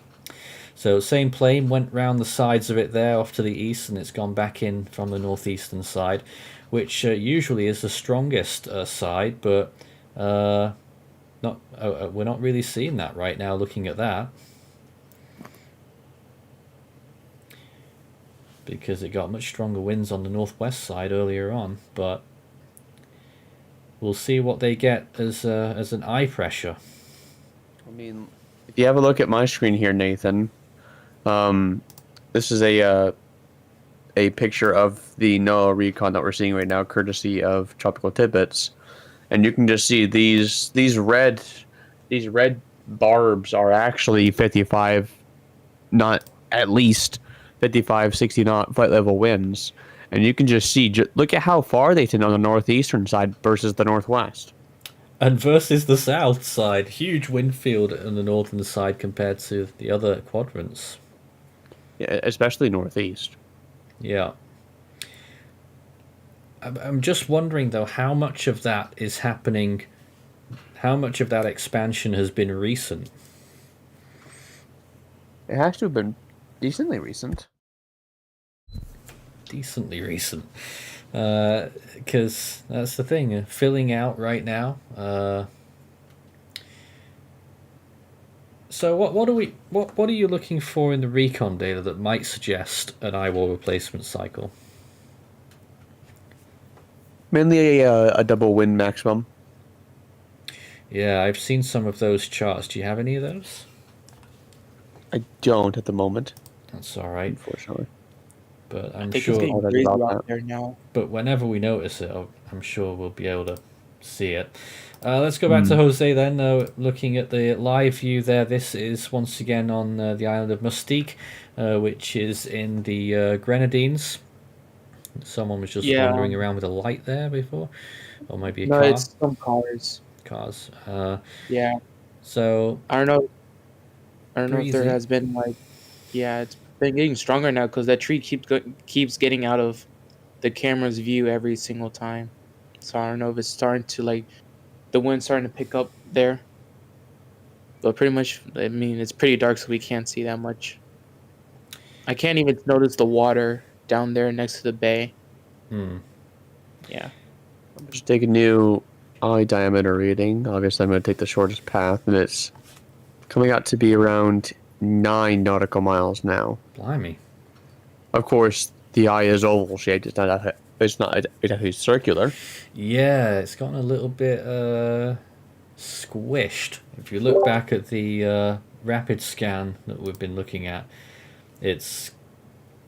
So same plane went round the sides of it there off to the east, and it's gone back in from the northeastern side, which usually is the strongest side, but we're not really seeing that right now. Looking at that, because it got much stronger winds on the northwest side earlier on, but we'll see what they get as an eye pressure. I mean, if you have a look at my screen here, Nathan, this is a a picture of the NOAA recon that we're seeing right now, courtesy of Tropical Tidbits, and you can just see these red barbs are actually 55, not at least 55, 60 knot flight level winds, and you can just see. Look at how far they tend on the northeastern side versus the northwest. And versus the south side, huge wind field on the northern side compared to the other quadrants. Yeah, especially northeast. Yeah. I'm just wondering, though, how much of that is happening, how much of that expansion has been recent? It has to have been decently recent. Decently recent. Because that's the thing, filling out right now. So what are you looking for in the recon data that might suggest an eyewall replacement cycle? Mainly a double wind maximum. Yeah, I've seen some of those charts. Do you have any of those? I don't at the moment, That's all right, unfortunately. but I I'm think sure. it's getting I'll crazy about out that. there now. But whenever we notice it, I'm sure we'll be able to see it. Let's go back to Jose then. Looking at the live view there, this is once again on the island of Mustique, which is in the Grenadines. Someone was just Yeah. wandering around with a light there before, or maybe a No, car. it's some cars. Cars. Yeah, So I don't know. I don't know if there breezy. has been like, yeah, it's been getting stronger now because that tree keeps getting out of the camera's view every single time. So I don't know if it's starting to like, the wind's starting to pick up there. But pretty much, I mean, it's pretty dark, so we can't see that much. I can't even notice the water down there next to the bay. Yeah. I'm just take a new eye diameter reading. Obviously, I'm going to take the shortest path, and it's coming out to be around 9 nautical miles now. Blimey. Of course, the eye is oval shaped. It's not exactly circular. Yeah, it's gotten a little bit squished. If you look back at the rapid scan that we've been looking at, it's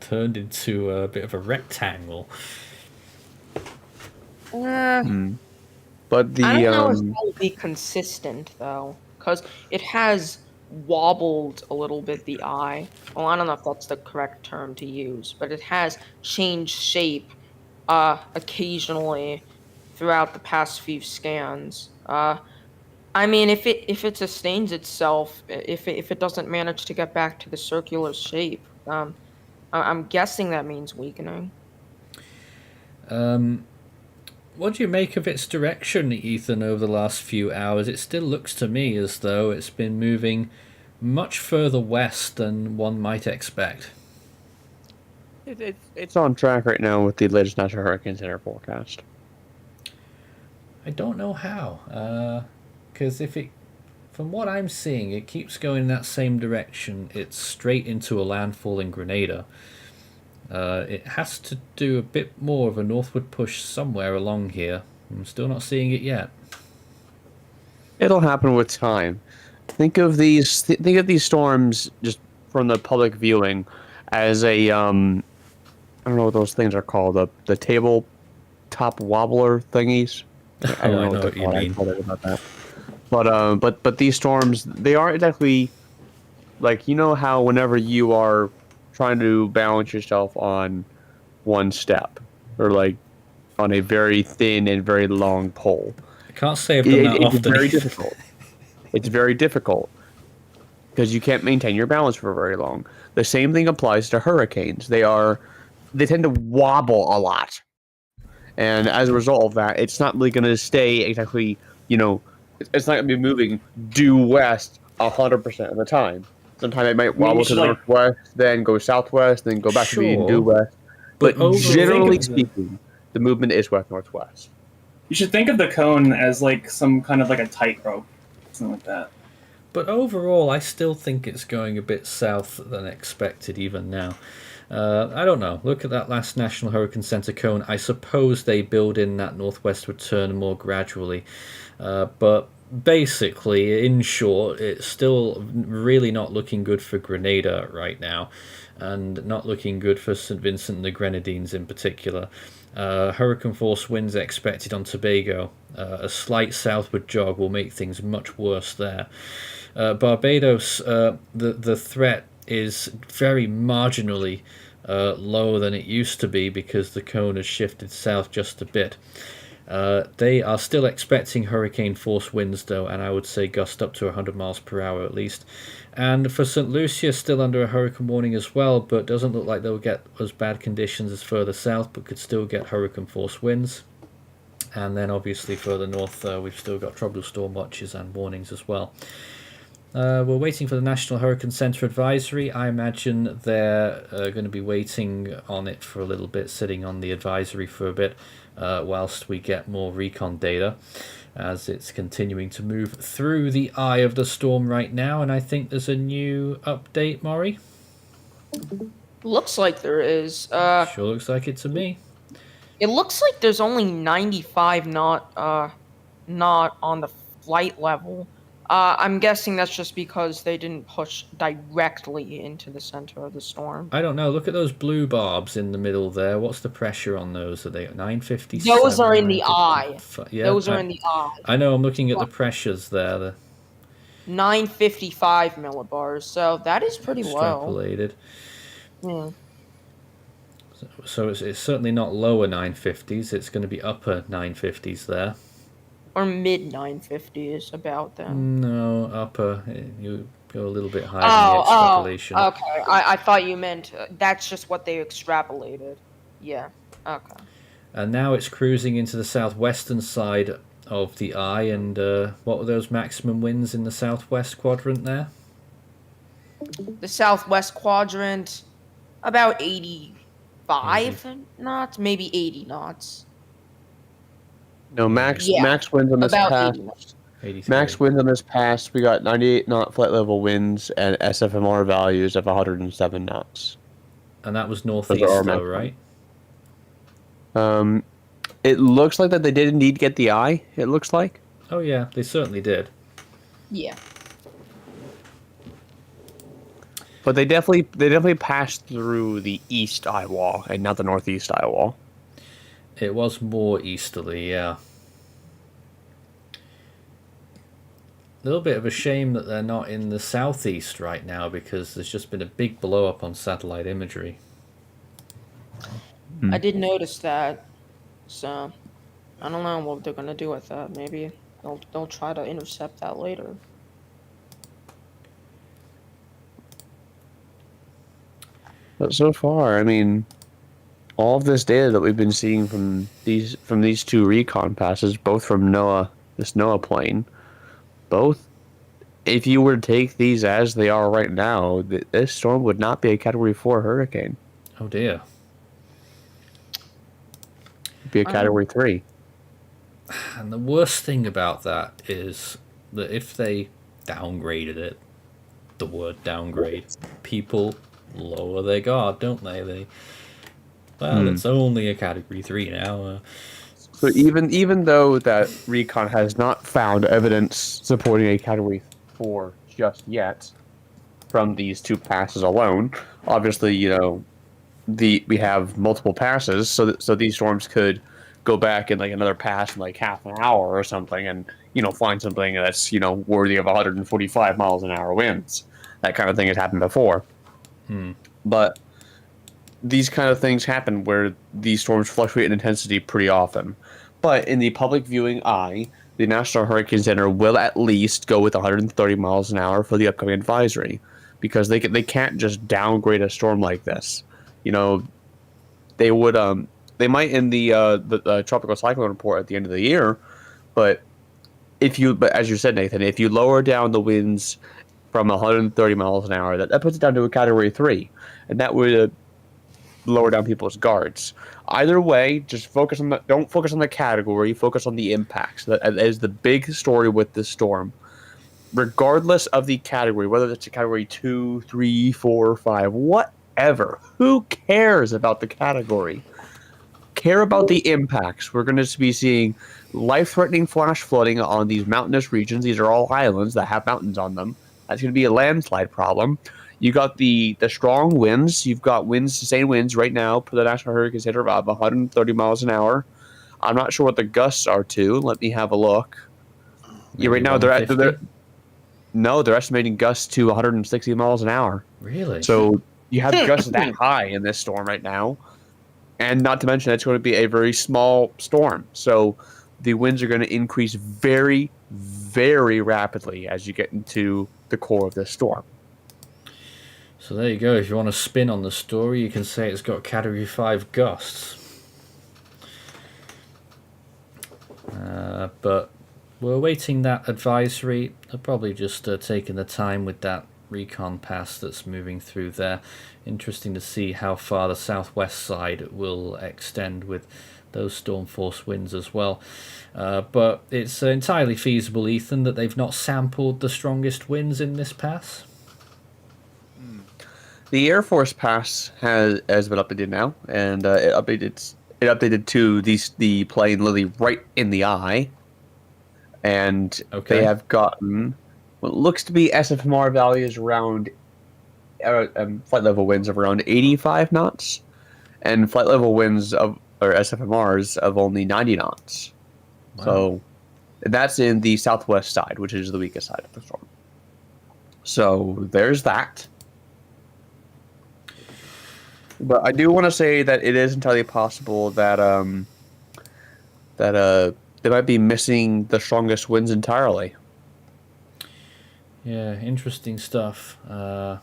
turned into a bit of a rectangle. But the I don't know if that will be consistent though, because it has wobbled a little bit the eye. Well, I don't know if that's the correct term to use, but it has changed shape occasionally throughout the past few scans. I mean, if it sustains itself, if it doesn't manage to get back to the circular shape, I'm guessing that means weakening. What do you make of its direction, Ethan, over the last few hours? It still looks to me as though it's been moving much further west than one might expect. it's on track right now with the latest National Hurricane Center forecast. I don't know how, because from what I'm seeing, it keeps going in that same direction. It's straight into a landfall in Grenada. It has to do a bit more of a northward push somewhere along here. I'm still not seeing it yet. It'll happen with time. Think of these storms just from the public viewing as a I don't know what those things are called, the tabletop wobbler thingies. I don't know what you mean. I forgot about that. But these storms, they aren't exactly like, you know how whenever you are trying to balance yourself on one step or like on a very thin and very long pole. I can't say I've done that It's often. very difficult. It's very difficult because you can't maintain your balance for very long. The same thing applies to hurricanes. They tend to wobble a lot. And as a result of that, it's not really going to stay exactly, it's not going to be moving due west 100% of the time. Sometimes it might wobble to the northwest, then go southwest, then go back to being due west. But generally speaking, the movement is west-northwest. You should think of the cone as like some kind of like a tightrope, something like that. But overall, I still think it's going a bit south than expected even now. I don't know. Look at that last National Hurricane Center cone. I suppose they build in that northwestward turn more gradually. But basically, in short, it's still really not looking good for Grenada right now. and not looking good for St Vincent and the Grenadines in particular. Hurricane force winds expected on Tobago. A slight southward jog will make things much worse there. Barbados, the threat is very marginally lower than it used to be because the cone has shifted south just a bit. They are still expecting hurricane force winds though, and I would say gust up to 100 miles per hour at least. And for St. Lucia, still under a hurricane warning as well, but doesn't look like they'll get as bad conditions as further south, but could still get hurricane force winds. And then obviously further north, we've still got tropical storm watches and warnings as well. We're waiting for the National Hurricane Center advisory. I imagine they're going to be waiting on it for a little bit, sitting on the advisory for a bit, whilst we get more recon data, as it's continuing to move through the eye of the storm right now. And I think there's a new update, Maury. Looks like there is. Sure looks like it to me. It looks like there's only 95 not on the flight level. I'm guessing that's just because they didn't push directly into the center of the storm. I don't know. Look at those blue barbs in the middle there. What's the pressure on those? Are they 950? Those are in the eye. Yeah, Those are in the eye. I know. I'm looking at the pressures there. 955 millibars. So that is pretty low. Extrapolated. Yeah. So it's certainly not lower 950s. It's going to be upper 950s there. Or mid 950s about them. No, upper. You go a little bit higher in the extrapolation. Oh, okay. I thought you meant that's just what they extrapolated. Yeah. Okay. And now it's cruising into the southwestern side of the eye. And what were those maximum winds in the southwest quadrant there? The southwest quadrant, about 85 knots, maybe 80 knots. No, max winds on this pass. Max winds on this pass. We got 98 knot flight level winds and SFMR values of 107 knots. And that was northeast, though, right? It looks like that they did indeed get the eye. It looks like. Oh yeah, they certainly did. Yeah. But they definitely passed through the east eye wall and not the northeast eye wall. It was more easterly, yeah. A little bit of a shame that they're not in the southeast right now, because there's just been a big blow up on satellite imagery. I did notice that. So I don't know what they're gonna do with that. Maybe they'll try to intercept that later. But so far, I mean, all of this data that we've been seeing from these two recon passes, both from this NOAA plane, both, if you were to take these as they are right now, this storm would not be a Category 4 hurricane. Oh dear. It'd be a Category 3. And the worst thing about that is that if they downgraded it, the word downgrade, people lower their guard, don't they? It's only a Category 3 now. So even though that recon has not found evidence supporting a Category 4 just yet from these two passes alone, obviously, we have multiple passes, so these storms could go back in like another pass in like half an hour or something, and find something that's worthy of 145 miles an hour winds. That kind of thing has happened before. But these kind of things happen where these storms fluctuate in intensity pretty often. But in the public viewing eye, the National Hurricane Center will at least go with 130 miles an hour for the upcoming advisory, because they can't just downgrade a storm like this. They would they might in the tropical cyclone report at the end of the year, but as you said, Nathan, if you lower down the winds from 130 miles an hour, that puts it down to a Category 3, and that would lower down people's guards. Either way, just don't focus on the category, focus on the impacts. That is the big story with this storm. Regardless of the category, whether it's a Category 2, 3, 4, 5, whatever, who cares about the category? Care about the impacts. We're going to be seeing life-threatening flash flooding on these mountainous regions. These are all islands that have mountains on them. That's going to be a landslide problem. You got the strong winds. You've got sustained winds right now for the National Hurricane Center of 130 miles an hour. I'm not sure what the gusts are too. Let me have a look. Yeah, right Maybe now they're 150? no, they're estimating gusts to 160 miles an hour. Really? So you have gusts that high in this storm right now, and not to mention it's going to be a very small storm. So the winds are going to increase very, very rapidly as you get into the core of this storm. So there you go. If you want to spin on the story, you can say it's got Category 5 gusts. But we're awaiting that advisory. They're probably just taking the time with that recon pass that's moving through there. Interesting to see how far the southwest side will extend with those storm force winds as well. But it's entirely feasible, Ethan, that they've not sampled the strongest winds in this pass. The Air Force pass has been updated now, and it updated to the plane literally right in the eye, and Okay. they have gotten what looks to be SFMR values around flight level winds of around 85 knots, and flight level winds of or SFMRs of only 90 knots. Wow. So that's in the southwest side, which is the weakest side of the storm. So there's that. But I do want to say that it is entirely possible that they might be missing the strongest winds entirely. Yeah, interesting stuff. I'm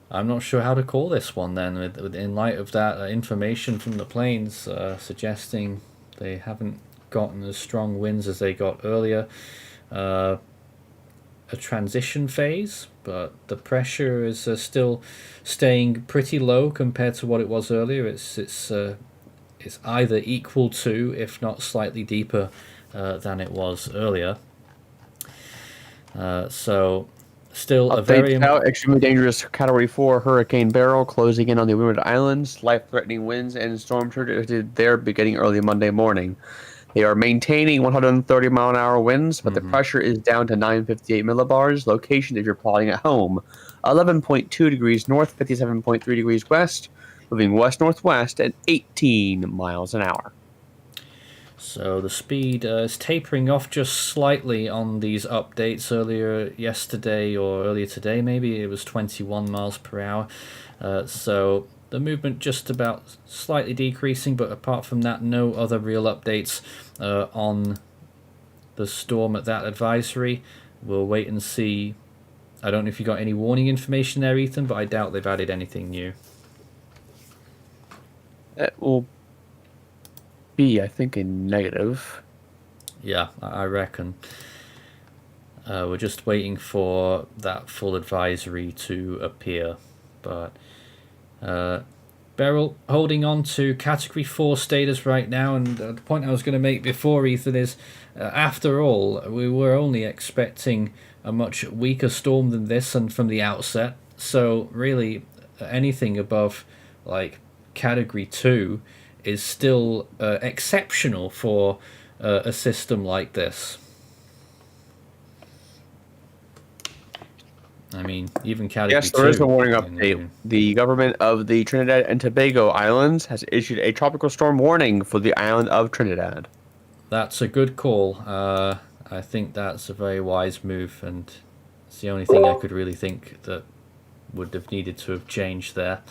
not sure how to call this one then, in light of that information from the planes suggesting they haven't gotten as strong winds as they got earlier. A transition phase, but the pressure is still staying pretty low compared to what it was earlier. It's either equal to, if not slightly deeper than it was earlier. So still a very extremely dangerous Category 4 Hurricane Beryl closing in on the Windward Islands. Life-threatening winds and storm predicted there beginning early Monday morning. They are maintaining 130 mile an hour winds, but the pressure is down to 958 millibars. Location if you're plotting at home, 11.2 degrees north, 57.3 degrees west, moving west-northwest at 18 miles an hour. So the speed is tapering off just slightly on these updates. Earlier yesterday or earlier today maybe it was 21 miles per hour. So the movement just about slightly decreasing, but apart from that, no other real updates on the storm at that advisory. We'll wait and see. I don't know if you got any warning information there, Ethan, but I doubt they've added anything new. It will be, I think, a negative. Yeah, I reckon. We're just waiting for that full advisory to appear, but Beryl holding on to Category 4 status right now, and the point I was going to make before, Ethan, is after all, we were only expecting a much weaker storm than this and from the outset, so really anything above like Category 2 is still exceptional for a system like this. I mean, even Category 2. Yes, there is a warning update. The government of the Trinidad and Tobago Islands has issued a tropical storm warning for the island of Trinidad. That's a good call. I think that's a very wise move, and it's the only thing I could really think that would have needed to have changed there.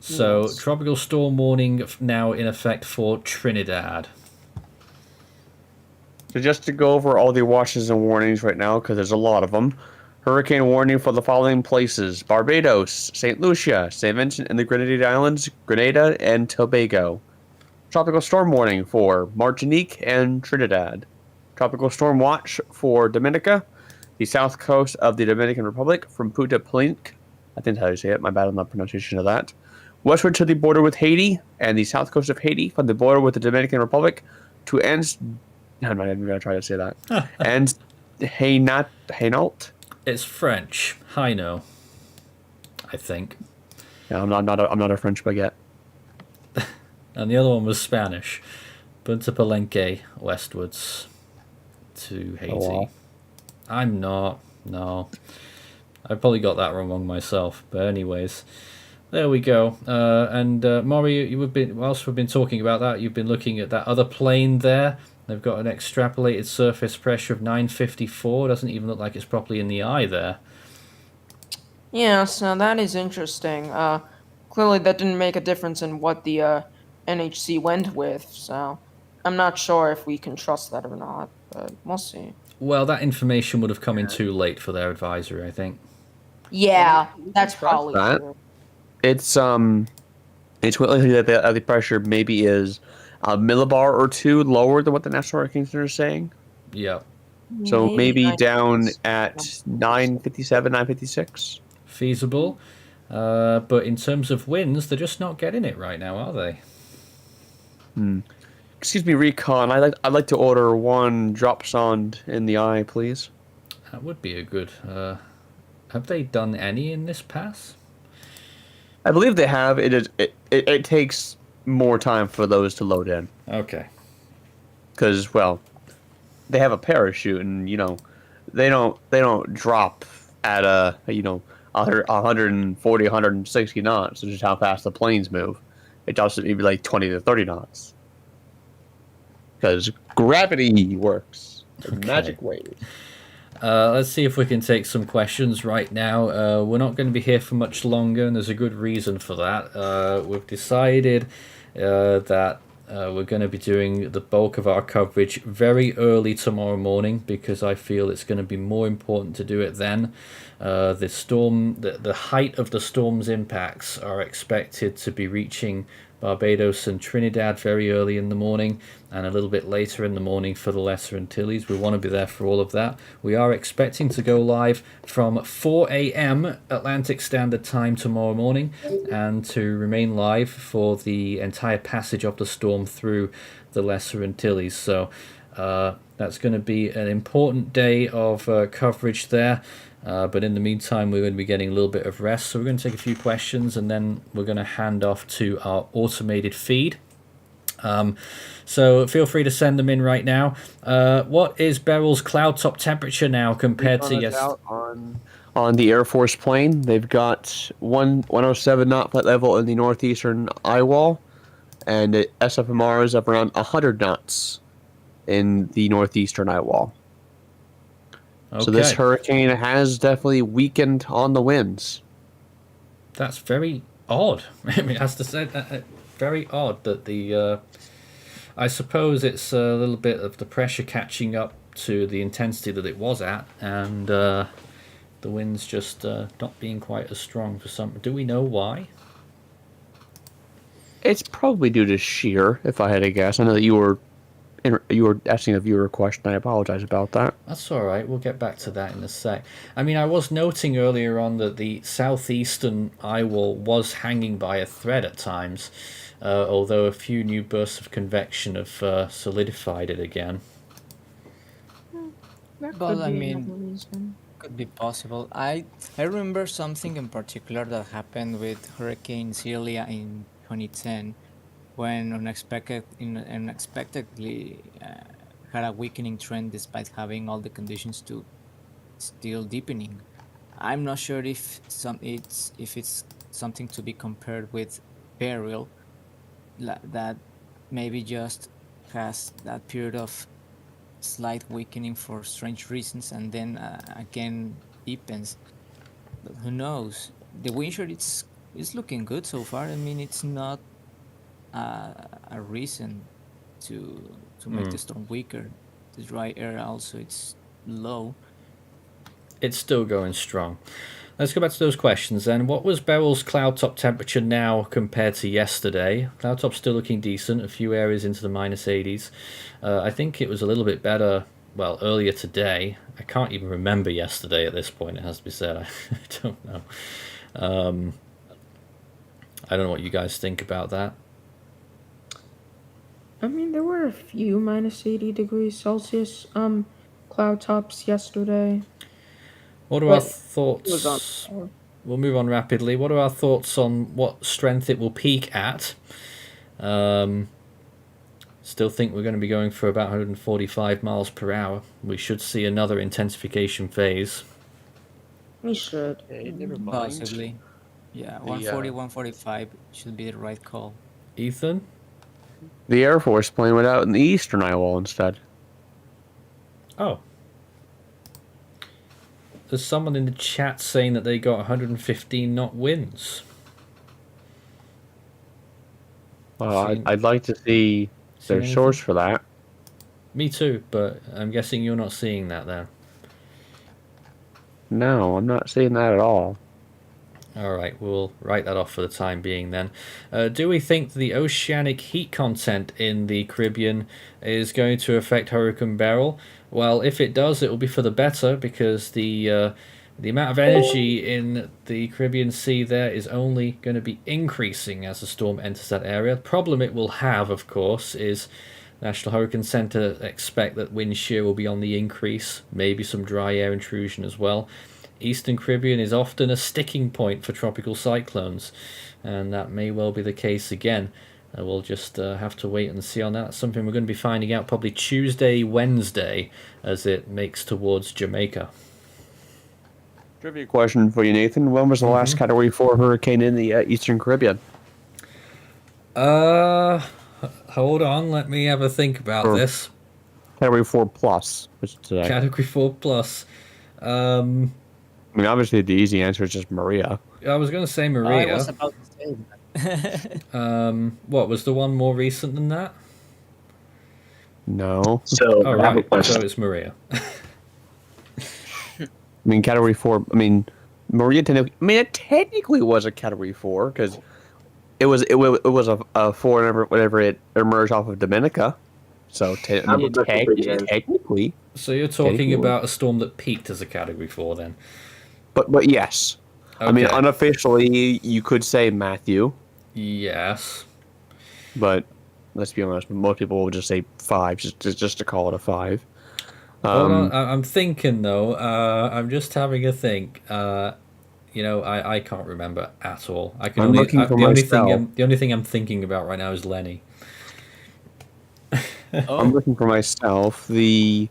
So, yes. Tropical storm warning now in effect for Trinidad. So just to go over all the watches and warnings right now, because there's a lot of them. Hurricane warning for the following places: Barbados, St. Lucia, St. Vincent and the Grenadine Islands, Grenada, and Tobago. Tropical storm warning for Martinique and Trinidad. Tropical storm watch for Dominica, the south coast of the Dominican Republic from Punta Palenque. I think that's how you say it. My bad on the pronunciation of that. Westward to the border with Haiti and the south coast of Haiti from the border with the Dominican Republic to ends. I'm not even going to try to say that. And Hainault. It's French. Hainault, I think. Yeah, I'm not a French baguette. And the other one was Spanish. Punta Palenque westwards to Haiti. Oh, wow. I'm not. No. I probably got that wrong myself. But anyways, there we go. And Maury, whilst we've been talking about that, you've been looking at that other plane there. They've got an extrapolated surface pressure of 954. Doesn't even look like it's properly in the eye there. Yeah, so that is interesting. Clearly that didn't make a difference in what the NHC went with, so I'm not sure if we can trust that or not, but we'll see. Well, that information would have come in too late for their advisory, I think. Yeah, that's probably that. true. It's quite likely that the pressure maybe is a millibar or two lower than what the National Hurricane Center is saying. Yeah. So maybe down 956. at 957, 956. Feasible. But in terms of winds, they're just not getting it right now, are they? Excuse me, Recon. I'd like to order one drop sonde in the eye, please. That would be a good... have they done any in this pass? I believe they have. It takes more time for those to load in. Okay. Because, well, they have a parachute, and they don't drop at 140, 160 knots, which is how fast the planes move. It drops at maybe like 20 to 30 knots. Because gravity works. The magic waves. Let's see if we can take some questions right now. We're not going to be here for much longer, and there's a good reason for that. We've decided that we're going to be doing the bulk of our coverage very early tomorrow morning, because I feel it's going to be more important to do it then. The height of the storm's impacts are expected to be reaching Barbados and Trinidad very early in the morning, and a little bit later in the morning for the Lesser Antilles. We want to be there for all of that. We are expecting to go live from 4 a.m. Atlantic Standard Time tomorrow morning, and to remain live for the entire passage of the storm through the Lesser Antilles. So that's going to be an important day of coverage there. But in the meantime, we're going to be getting a little bit of rest. So we're going to take a few questions, and then we're going to hand off to our automated feed. So feel free to send them in right now. What is Beryl's cloud top temperature now compared to yesterday? On the Air Force plane, they've got 107 knot flight level in the northeastern eye wall, and the SFMR is up around 100 knots in the northeastern eye wall. Okay. So this hurricane has definitely weakened on the winds. That's very odd. I mean, has to say that very odd that the. I suppose it's a little bit of the pressure catching up to the intensity that it was at, and the winds just not being quite as strong for some. Do we know why? It's probably due to shear, if I had to guess. I know that you were asking a viewer question. I apologize about that. That's all right. We'll get back to that in a sec. I mean, I was noting earlier on that the southeastern eye wall was hanging by a thread at times, although a few new bursts of convection have solidified it again. Well, I mean, could be possible. I remember something in particular that happened with Hurricane Celia in 2010, when unexpectedly had a weakening trend despite having all the conditions to still deepening. I'm not sure if it's something to be compared with Beryl, that maybe just has that period of slight weakening for strange reasons, and then again deepens. But who knows? The wind shear is looking good so far. I mean, it's not a reason to make the storm weaker. The dry air also, it's low. It's still going strong. Let's go back to those questions then. What was Beryl's cloud top temperature now compared to yesterday? Cloud top's still looking decent, a few areas into the minus 80s. I think it was a little bit better, well, earlier today. I can't even remember yesterday at this point, it has to be said. I don't know. I don't know what you guys think about that. I mean, there were a few minus 80 degrees Celsius cloud tops yesterday. What are our thoughts? We'll move on rapidly. What are our thoughts on what strength it will peak at? Still think we're going to be going for about 145 miles per hour. We should see another intensification phase. We should. Okay, never mind. Possibly. Yeah, 140, 145 should be the right call. Ethan? The Air Force plane went out in the eastern eye wall instead. Oh. There's someone in the chat saying that they got 115 knot winds. Seen- I'd like to see seen their anything? source for that. Me too, but I'm guessing you're not seeing that then. No, I'm not seeing that at all. Alright, we'll write that off for the time being then. Do we think the oceanic heat content in the Caribbean is going to affect Hurricane Beryl? Well, if it does, it will be for the better, because the amount of energy in the Caribbean Sea there is only going to be increasing as the storm enters that area. The problem it will have, of course, is National Hurricane Center expect that wind shear will be on the increase, maybe some dry air intrusion as well. Eastern Caribbean is often a sticking point for tropical cyclones, and that may well be the case again. We'll just have to wait and see on that. That's something we're going to be finding out probably Tuesday, Wednesday, as it makes towards Jamaica. Trivia question for you, Nathan. When was the last Category 4 hurricane in the Eastern Caribbean? Hold on, let me have a think about Sure. this. Category 4 plus, which is today. Category 4 plus. I mean, obviously the easy answer is just Maria. I was going to say I Maria. was about to say that. What was the one more recent than that? No. So, Oh, I have a right. question. So it's Maria. I mean, Category 4, I mean, Maria it technically was a Category 4, because it was a 4 whenever it emerged off of Dominica. So I have a question for you guys. technically, So you're talking Category four. about a storm that peaked as a Category 4 then? but yes. I mean, Okay. unofficially, you could say Matthew, Yes. but let's be honest, most people will just say 5, just to call it a 5. Hold on, I'm thinking though. I'm just having a think. I can't remember at all. I can I'm only looking for the only myself. the only thing I'm thinking about right now is Lenny. I'm Oh, looking for myself. The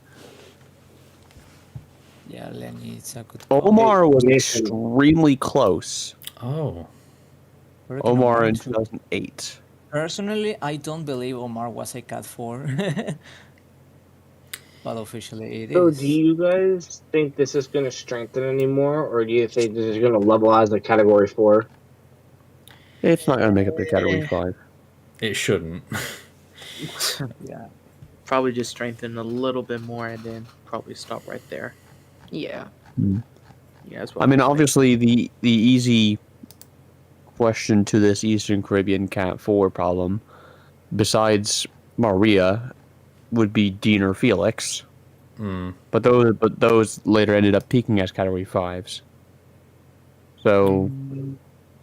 yeah, Lenny, it's a good call. Omar was Nathan. extremely close. Oh, Hurricane Omar in too. 2008. Personally, I don't believe Omar was a Cat 4. But officially it So, is. do you guys think this is going to strengthen anymore, or do you think this is going to level as a Category 4? It's not going to make it to Category 5. it shouldn't. Yeah. Probably just strengthen a little bit more and then probably stop right there. Yeah. Yeah, that's what I mean, I'm obviously, the easy question to this Eastern Caribbean Cat 4 problem, besides Maria, would be Dean or Felix. Hmm. But those later ended up peaking as Category 5s. So,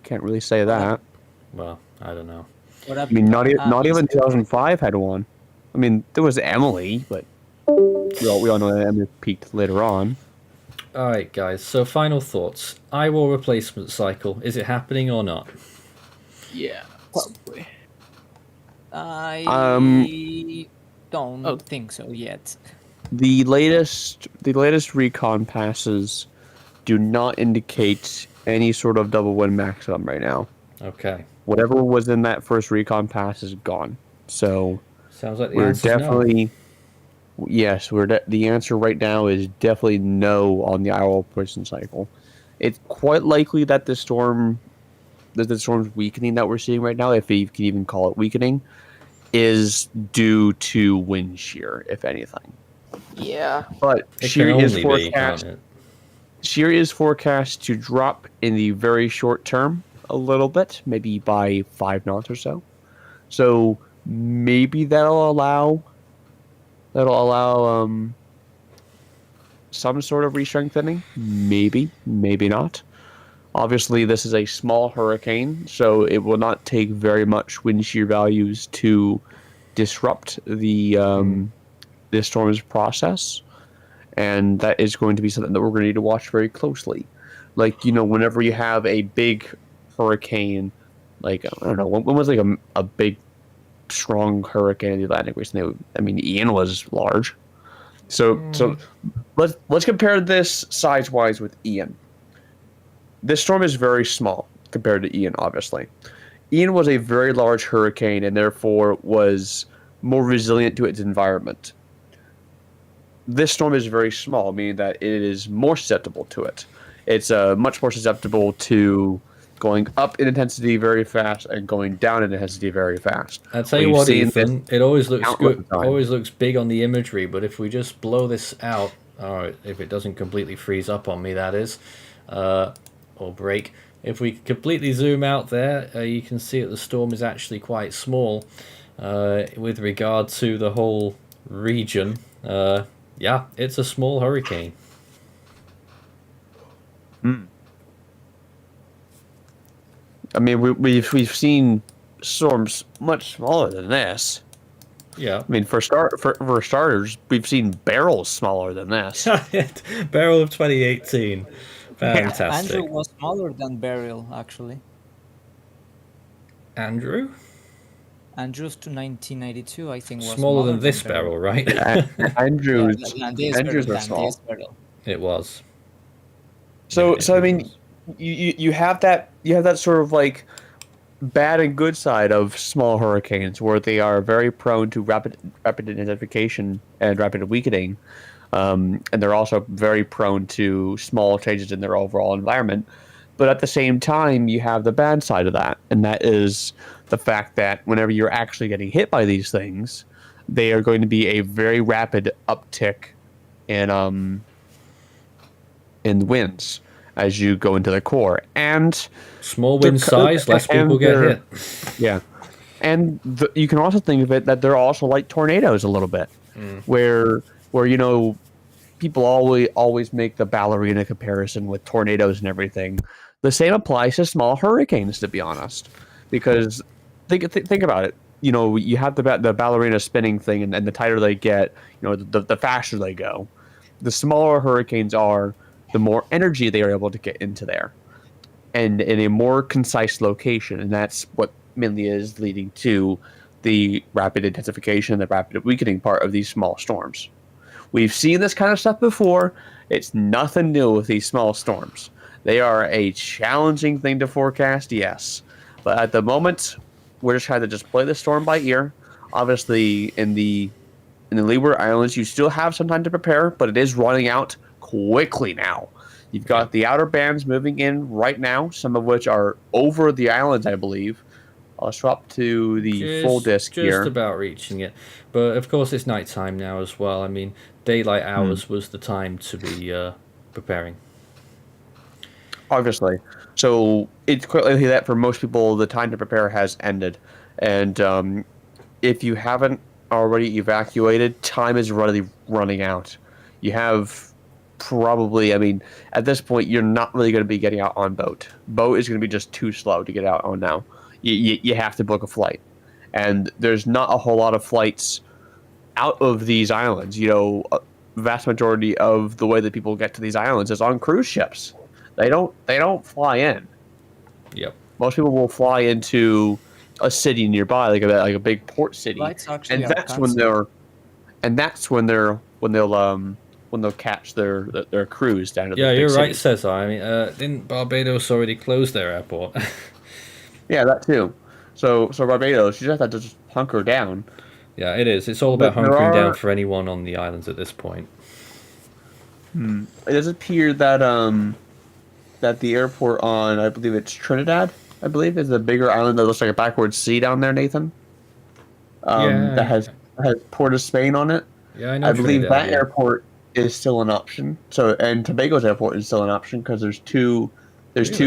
can't really say that. Well, I don't know. What I mean, not even 2005 had one. I mean, there was Emily, but we all know that Emily peaked later on. All right, guys. So final thoughts. IWAR replacement cycle. Is it happening or not? Yeah, probably. I don't Oh. think so yet. The latest recon passes do not indicate any sort of double wind maximum right now. Okay. Whatever was in that first recon pass is gone. So Sounds like the we're answer's no. definitely yes. The answer right now is definitely no on the IRL replacement cycle. It's quite likely that the storm's weakening that we're seeing right now, if you can even call it weakening, is due to wind shear, if anything. Yeah. But It shear can is only be, forecast. can't it? Shear is forecast to drop in the very short term a little bit, maybe by 5 knots or so. So maybe that'll allow some sort of re-strengthening. Maybe, maybe not. Obviously, this is a small hurricane, so it will not take very much wind shear values to disrupt the this storm's process. And that is going to be something that we're going to need to watch very closely. Like, whenever you have a big hurricane, like, I don't know, when was like a big, strong hurricane in the Atlantic recently? I mean, Ian was large. So let's compare this size-wise with Ian. this storm is very small compared to Ian, obviously. Ian was a very large hurricane and therefore was more resilient to its environment. This storm is very small, meaning that it is more susceptible to it. It's much more susceptible to going up in intensity very fast and going down in intensity very fast. I'll tell you what, Ethan, it always looks good, always looks big on the imagery, but if we just blow this out, if it doesn't completely freeze up on me, that is, or break. If we completely zoom out there, you can see that the storm is actually quite small with regard to the whole region. Yeah, it's a small hurricane. I mean, we've seen storms much smaller than this. Yeah. I mean, for starters, we've seen Beryl smaller than this. Beryl of 2018. Fantastic. Andrew was smaller than Beryl, actually. Andrew? Andrew's to 1992, I think, was smaller than this Beryl, right? Andrew's are small. It was. So I mean, you have that sort of like bad and good side of small hurricanes, where they are very prone to rapid intensification and rapid weakening, and they're also very prone to small changes in their overall environment. But at the same time, you have the bad side of that, and that is the fact that whenever you're actually getting hit by these things, they are going to be a very rapid uptick in winds as you go into the core. And small wind size, less people get hit. Yeah. And you can also think of it that they're also like tornadoes a little bit, where you know, people always make the ballerina comparison with tornadoes and everything. The same applies to small hurricanes, to be honest, because think about it. You know, you have the ballerina spinning thing, and the tighter they get, you know, the faster they go. The smaller hurricanes are, the more energy they are able to get into there, and in a more concise location, and that's what mainly is leading to the rapid intensification, the rapid weakening part of these small storms. We've seen this kind of stuff before. It's nothing new with these small storms. They are a challenging thing to forecast, yes. But at the moment, we're just trying to just play the storm by ear. Obviously, in the Windward Islands, you still have some time to prepare, but it is running out quickly now. You've got the outer bands moving in right now, some of which are over the islands, I believe. I'll swap to the full disc here. Just about reaching it. But of course, it's nighttime now as well. I mean, daylight hours was the time to be preparing. Obviously. So it's quite likely that for most people, the time to prepare has ended. And if you haven't already evacuated, time is running out. You have probably, I mean, at this point, you're not really going to be getting out on boat. Boat is going to be just too slow to get out on now. You have to book a flight. And there's not a whole lot of flights out of these islands. You know, vast majority of the way that people get to these islands is on cruise ships. They don't fly in. Yep. Most people will fly into a city nearby, like a big port city, and that's when they'll catch their cruise down to the big you're right, city. Cesar. I mean, didn't Barbados already close their airport? Yeah, that too. So Barbados, you just have to just hunker down. Yeah, it is. It's all about hunkering down for anyone on the islands at this point. It does appear that that the airport on, I believe it's Trinidad, I believe, is a bigger island that looks like a backwards sea down there, Nathan. That has Port of Spain on it. Yeah, I know. I believe Trinidad, that airport is still an option. So, and Tobago's airport is still an option because there's two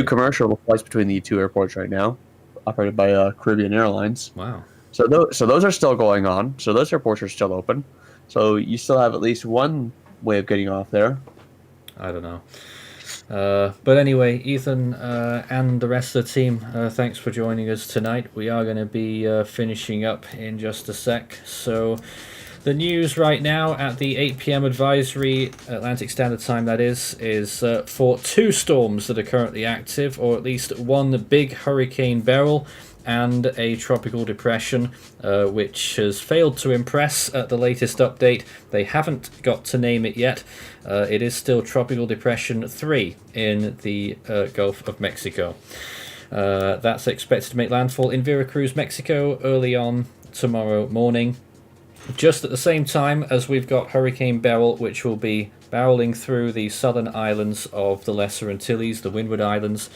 commercial flights between the two airports right now, operated by Caribbean Airlines. Wow. So those are still going on. So those airports are still open. So you still have at least one way of getting off there. I don't know. But anyway, Ethan and the rest of the team, thanks for joining us tonight. We are going to be finishing up in just a sec. So the news right now at the 8 p.m. advisory, Atlantic Standard Time that is for two storms that are currently active, or at least one big Hurricane Beryl and a tropical depression, which has failed to impress at the latest update. They haven't got to name it yet. It is still Tropical Depression 3 in the Gulf of Mexico. That's expected to make landfall in Veracruz, Mexico, early on tomorrow morning. Just at the same time as we've got Hurricane Beryl, which will be barreling through the southern islands of the Lesser Antilles, the Windward Islands,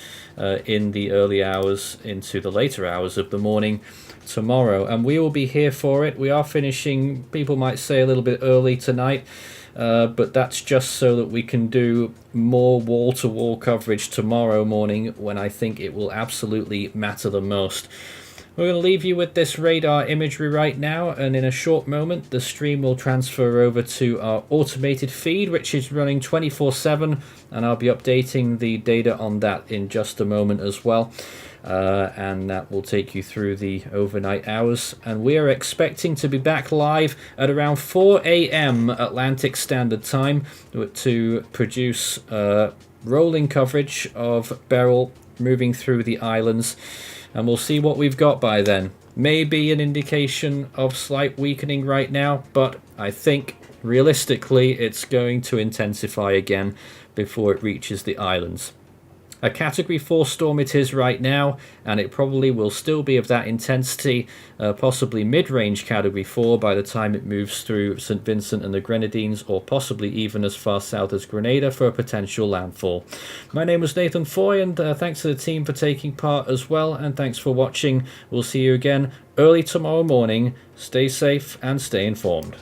in the early hours into the later hours of the morning tomorrow. And we will be here for it. We are finishing, people might say, a little bit early tonight, but that's just so that we can do more wall-to-wall coverage tomorrow morning when I think it will absolutely matter the most. We're going to leave you with this radar imagery right now, and in a short moment the stream will transfer over to our automated feed, which is running 24/7, and I'll be updating the data on that in just a moment as well. And that will take you through the overnight hours, and we are expecting to be back live at around 4 a.m. Atlantic Standard Time to produce rolling coverage of Beryl moving through the islands, and we'll see what we've got by then. Maybe an indication of slight weakening right now, but I think realistically it's going to intensify again before it reaches the islands. A Category 4 storm it is right now, and it probably will still be of that intensity, possibly mid-range Category 4 by the time it moves through St Vincent and the Grenadines, or possibly even as far south as Grenada for a potential landfall. My name was Nathan Foy, and thanks to the team for taking part as well, and thanks for watching. We'll see you again early tomorrow morning. Stay safe and stay informed.